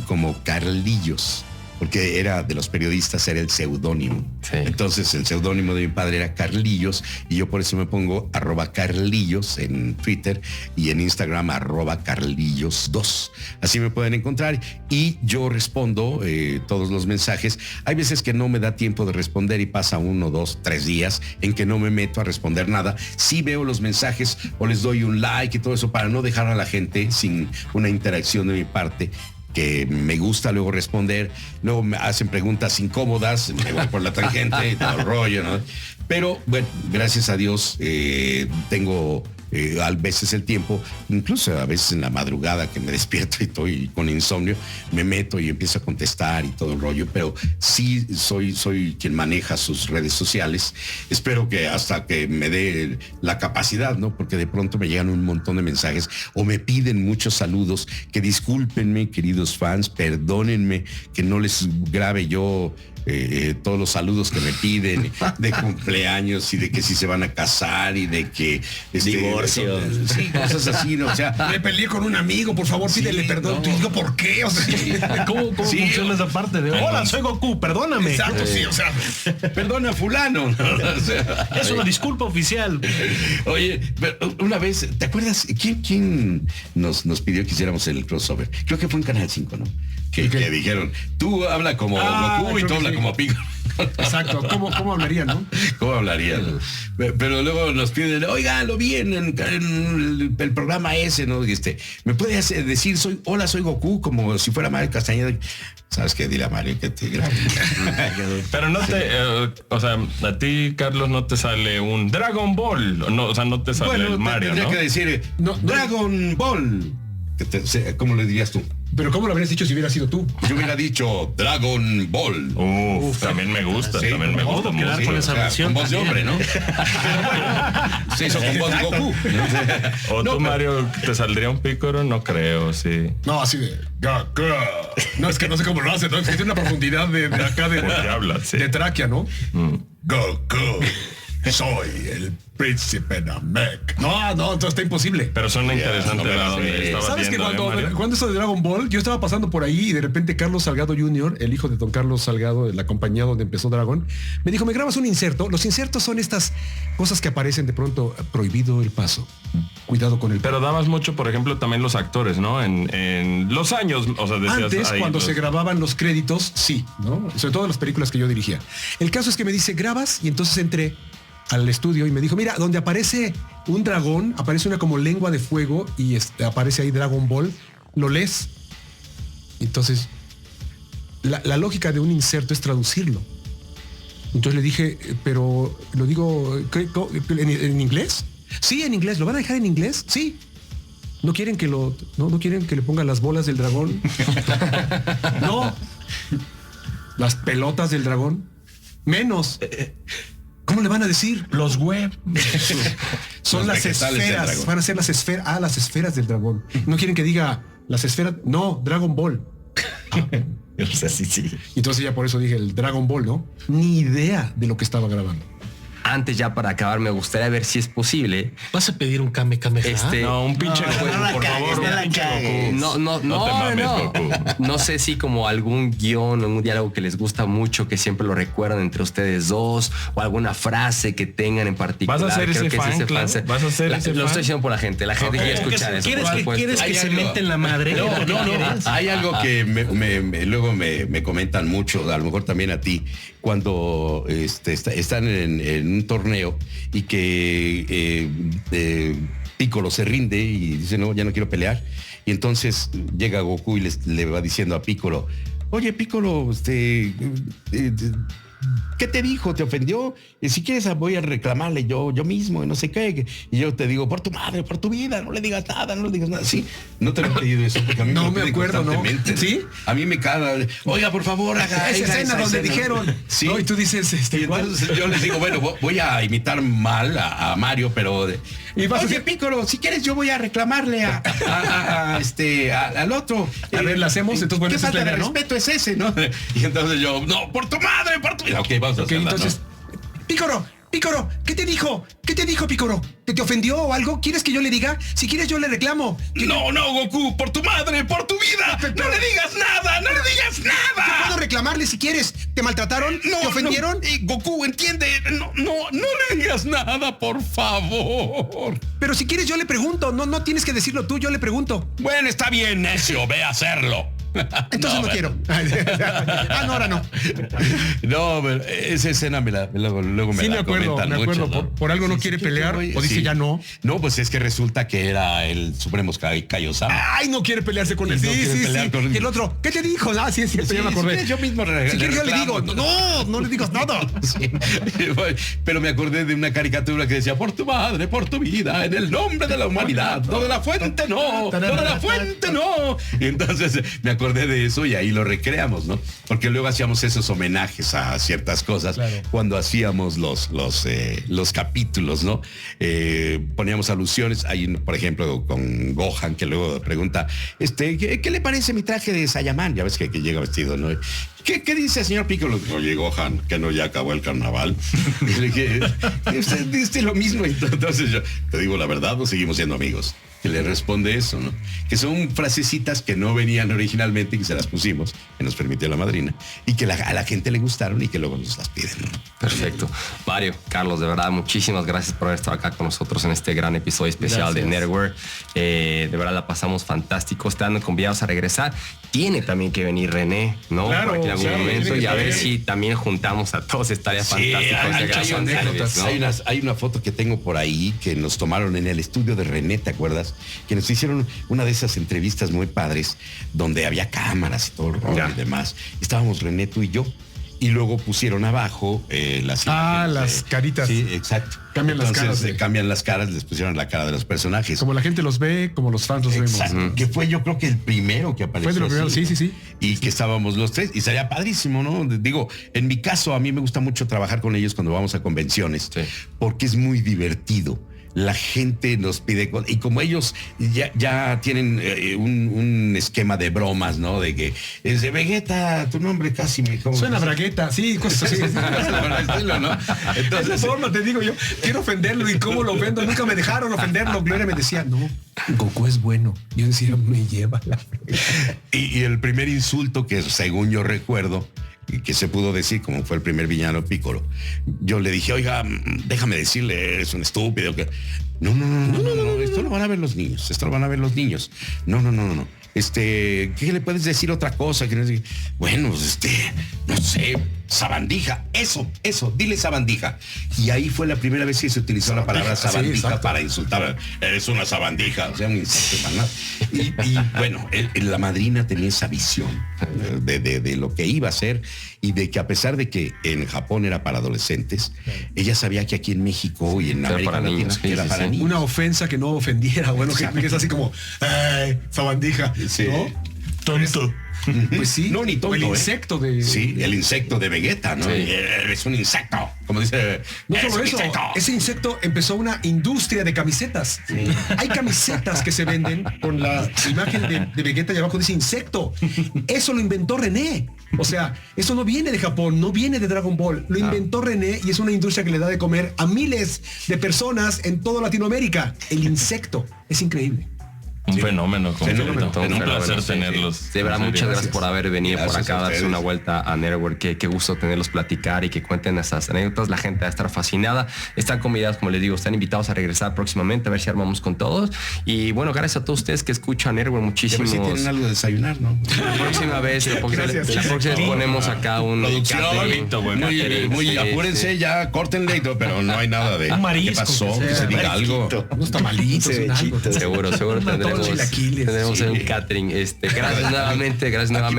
como Carlillos, porque era de los periodistas, era el seudónimo. Sí. Entonces el seudónimo de mi padre era Carlillos y yo por eso me pongo @Carlillos en Twitter y en Instagram @Carlillos2. Así me pueden encontrar y yo respondo todos los mensajes. Hay veces que no me da tiempo de responder y pasa 1, 2, 3 días en que no me meto a responder nada. Sí veo los mensajes o les doy un like y todo eso para no dejar a la gente sin una interacción de mi parte, que me gusta luego responder. Luego me hacen preguntas incómodas, me voy por la tangente y todo el rollo, ¿no? Pero bueno, gracias a Dios tengo a veces el tiempo, incluso a veces en la madrugada que me despierto y estoy con insomnio, me meto y empiezo a contestar y todo el rollo, pero sí soy quien maneja sus redes sociales. Espero que hasta que me dé la capacidad, ¿no? Porque de pronto me llegan un montón de mensajes o me piden muchos saludos, que discúlpenme, queridos fans, perdónenme que no les grabe yo todos los saludos que me piden de cumpleaños y de que si se van a casar y de que Divorcio. Sí, cosas así, ¿no? O sea, Me peleé con un amigo, por favor, pídele perdón. no. Y digo, ¿por qué? O sea, ¿Cómo Sí, funciona esa parte de hola, soy Goku, perdóname? exacto, sí, o sea. perdona a fulano, ¿no? O sea, Es una disculpa oficial. oye, pero una vez, ¿te acuerdas quién nos pidió que hiciéramos el crossover? Creo que fue en Canal 5, ¿no? Que dijeron, tú habla como Goku y creo tú que habla sí. como Pico. Exacto. ¿Cómo hablaría, no? ¿Cómo hablaría? ¿No? Pero luego nos piden, oiga, lo vi en el programa ese, ¿no? ¿Me puede decir hola, soy Goku, como si fuera Mario Castañeda? ¿Sabes qué? Dile a Mario que te grabe. Pero no te, o sea, a ti, Carlos, no te sale un Dragon Ball. No, o sea, no te sale el Mario, tendría ¿no? que decir, No. Dragon Ball. ¿Cómo le dirías tú? Pero ¿cómo lo habrías dicho si hubiera sido tú? Yo hubiera dicho Dragon Ball. Uf, también me gusta, Sí, también me gusta. quedar mucho. con esa versión con voz de hombre, ¿no? Se hizo con voz de Goku. O tú, Mario, ¿te saldría un Pícoro? No creo, sí. No, así de. Goku. No, es que no sé cómo lo hace, ¿no? Es que tiene una profundidad de acá de. ¿Por qué hablas? Sí. De tráquea, ¿no? Goku. Soy el príncipe Namek. No, entonces está imposible. Pero suena interesante no me la la donde sé. estabas ¿Sabes que viendo, Mario? cuando eso de Dragon Ball, yo estaba pasando por ahí y de repente Carlos Salgado Jr., el hijo de don Carlos Salgado, de la compañía donde empezó Dragon, me dijo, ¿me grabas un inserto? Los insertos son estas cosas que aparecen de pronto, prohibido el paso. Cuidado con el Pero dabas mucho, por ejemplo, también los actores, ¿no? En los años, o sea, decías Antes, ahí cuando los- se grababan los créditos, sí, ¿no? Sobre todo las películas que yo dirigía. El caso es que me dice, ¿grabas? Y entonces entré al estudio y me dijo, mira, donde aparece un dragón, aparece una como lengua de fuego y aparece ahí Dragon Ball, ¿lo lees? Entonces, la lógica de un inserto es traducirlo. Entonces le dije, pero lo digo ¿en inglés? Sí, en inglés. ¿Lo van a dejar en inglés? Sí. ¿No quieren que no quieren que le pongan las bolas del dragón? No. Las pelotas del dragón. Menos. ¿Cómo le van a decir? Los web. Son Los las vegetales del esferas. dragón. Van a ser las esferas. Ah, las esferas del dragón. No quieren que diga las esferas. No, Dragon Ball. O sea, sí. Y entonces ya por eso dije el Dragon Ball, ¿no? Ni idea de lo que estaba grabando. antes ya para acabar, me gustaría ver si es posible. ¿Vas a pedir un Kame Kamehameha? No, un pinche Goku, por favor. No Un pinche Goku. No, te mames, Goku. No sé si como algún guión o un diálogo que les gusta mucho, que siempre lo recuerdan entre ustedes dos, o alguna frase que tengan en particular. ¿Vas a hacer Creo ese que es fan, ese claro? fan. ¿Vas a hacer ese Lo fan? estoy diciendo por la gente. La gente quiere escuchar eso. ¿Quieres que se meten la madre? No. Hay algo que luego me comentan mucho, a lo mejor también a ti, cuando están en un torneo y que Piccolo se rinde y dice, no, ya no quiero pelear. Y entonces llega Goku y le va diciendo a Piccolo, oye, Piccolo, ¿qué te dijo? ¿Te ofendió? Y si quieres voy a reclamarle yo mismo y no sé qué. Y yo te digo, por tu madre, por tu vida, no le digas nada. Sí, no te lo he pedido eso porque a mí No me me acuerdo, ¿no? ¿Sí? A mí me caga. Oiga, por favor, haga Esa escena donde escena. dijeron, Sí. ¿no? Y tú dices, Y entonces yo les digo, bueno, voy a imitar mal a Mario, pero Y vas a oye, hacer- Piccolo, si quieres yo voy a reclamarle al otro. A ver, la hacemos, entonces, bueno, ¿qué esa es la falta de idea, ¿no? respeto es ese, no? Y entonces yo, no, por tu madre, por tu vida. Ok, vamos a Ok, hacerla, entonces, Pícoro, ¿qué te dijo? ¿Qué te dijo, Pícoro? ¿Te ofendió o algo? ¿Quieres que yo le diga? Si quieres yo le reclamo. ¿no? No, Goku, por tu madre, por tu vida. No le digas nada, no le digas Yo nada. puedo reclamarle si quieres. ¿Te maltrataron? ¿Te ofendieron? No, Goku, entiende. No le digas nada, por favor. Pero si quieres yo le pregunto. No tienes que decirlo tú, yo le pregunto. Bueno, está bien, necio, ve a hacerlo. Entonces no quiero. No, ahora no. No, pero esa escena luego me Sí, la me acuerdo, comentan me acuerdo. mucho, ¿no? Por algo no quiere pelear, o dice ya no. No, pues es que resulta que era el Supremo Kaiosama. Ay, no quiere pelearse con él. No quiere pelear con él. Y el otro, ¿qué te dijo? Ah, sí, es cierto, ya me acordé. Yo mismo Si quieres yo le digo, reclamo. no le digas nada. Sí. Pero me acordé de una caricatura que decía, por tu madre, por tu vida, en el nombre de la humanidad, lo de la fuente no, lo de la fuente no. Y entonces me acordé de eso y ahí lo recreamos, ¿no? Porque luego hacíamos esos homenajes a ciertas cosas cuando hacíamos los capítulos, ¿no? Poníamos alusiones, hay por ejemplo con Gohan que luego pregunta, ¿qué le parece mi traje de Saiyaman? Ya ves que llega vestido, ¿no? ¿Qué dice, señor Piccolo? Oye, Gohan, que no ya acabó el carnaval. Y le dije, usted dice lo mismo. Entonces yo te digo la verdad, no seguimos siendo amigos. Que le responde eso, ¿no? Que son frasecitas que no venían originalmente y que se las pusimos, que nos permitió la madrina, y que a la gente le gustaron y que luego nos las piden, ¿no? Perfecto. Mario, Carlos, de verdad, muchísimas gracias por haber estado acá con nosotros en este gran episodio especial de Network. De verdad la pasamos fantástico. Están convidados a regresar. Tiene también que venir René, ¿no? Claro, por aquí en algún claro, momento tiene y que a ver venir. si también juntamos a todos. Estaría fantástico. Hay una foto que tengo por ahí que nos tomaron en el estudio de René, ¿te acuerdas? Que nos hicieron una de esas entrevistas muy padres donde había cámaras y todo el rollo y demás. Estábamos René, tú y yo. Y luego pusieron abajo las imágenes, las caritas. Sí, exacto. Cambian las caras. Cambian las caras, les pusieron la cara de los personajes. Como la gente los ve, como los fans los Exacto, vemos. que fue yo creo que el primero que apareció. Fue de lo primero, así, sí. Y que estábamos los tres y sería padrísimo, ¿no? Digo, en mi caso a mí me gusta mucho trabajar con ellos cuando vamos a convenciones, porque es muy divertido. La gente nos pide y como ellos ya tienen un esquema de bromas, ¿no? De que es de Vegeta, tu nombre casi me... Suena bragueta, sí, cosas así. ¿no? Entonces, esa forma te digo yo, quiero ofenderlo y cómo lo ofendo. Nunca me dejaron ofenderlo. Gloria me decía, no, Goku es bueno. Yo decía, me lleva la... Y el primer insulto que según yo recuerdo, y que se pudo decir, como fue el primer villano Piccolo, yo le dije, oiga, déjame decirle, eres un estúpido. Que... No, esto lo van a ver los niños, No. ¿Qué le puedes decir otra cosa? Bueno, no sé, sabandija, eso, dile sabandija. Y ahí fue la primera vez que se utilizó la palabra sabandija para insultar. Eres una sabandija, o sea, un insulto banal. Y bueno, la madrina tenía esa visión de lo que iba a ser y de que a pesar de que en Japón era para adolescentes, ella sabía que aquí en México y en América Latina era para niños. Una ofensa que no ofendiera, bueno, que es así como, ay, sabandija, Sí. ¿no? Tonto. Pues sí. No, ni tonto. El insecto de... Sí, el insecto de Vegeta, ¿no? Sí. Es un insecto, como dice. No "Es solo un eso, insecto". ese insecto empezó una industria de camisetas. Hay camisetas que se venden con la imagen de Vegeta y abajo dice insecto. Eso lo inventó René. O sea, eso no viene de Japón, no viene de Dragon Ball. Lo inventó René y es una industria que le da de comer a miles de personas en toda Latinoamérica. El insecto. Es increíble. Un fenómeno completo. Un placer tenerlos. De verdad, muchas gracias por haber venido por acá, darse una vuelta a Network. Qué gusto tenerlos platicar y que cuenten esas anécdotas. La gente va a estar fascinada. Están convidados, como les digo, están invitados a regresar próximamente, a ver si armamos con todos. Y bueno, gracias a todos ustedes que escuchan Network. Muchísimos. Si tienen algo de desayunar, ¿no? La próxima vez, la próxima vez ponemos acá un muy apúrense, ya córtenle y todo, pero no hay nada de ¿qué pasó? Que se diga algo. Unos tamalitos, seguro tendremos un catering. Gracias nuevamente.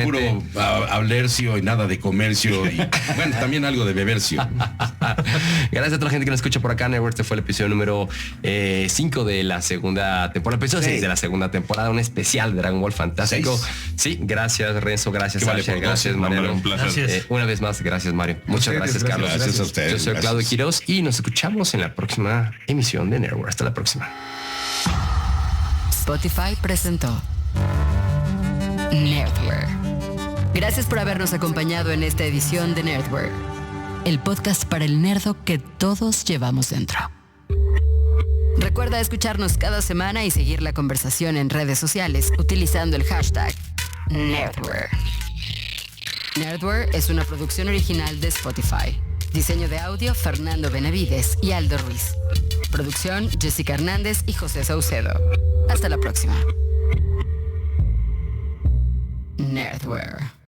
Puro hablercio y nada de comercio y bueno, también algo de bebercio. Gracias a toda la gente que nos escucha por acá. Network, este fue el episodio número 5 de la segunda temporada, episodio 6 de la segunda temporada, un especial de Dragon Ball fantástico. 6. Sí, gracias Renzo, gracias Sasha, gracias Mariano. Un placer. Una vez más, gracias Mario. Muchas gracias Carlos. Gracias a ustedes. Yo soy Claudio Quiroz y nos escuchamos en la próxima emisión de Network. Hasta la próxima. Spotify presentó Nerdware. Gracias por habernos acompañado en esta edición de Nerdware, el podcast para el nerdo que todos llevamos dentro. Recuerda escucharnos cada semana y seguir la conversación en redes sociales utilizando el hashtag Nerdware. Nerdware es una producción original de Spotify. Diseño de audio, Fernando Benavides y Aldo Ruiz. Producción, Jessica Hernández y José Saucedo. Hasta la próxima. Nerdware.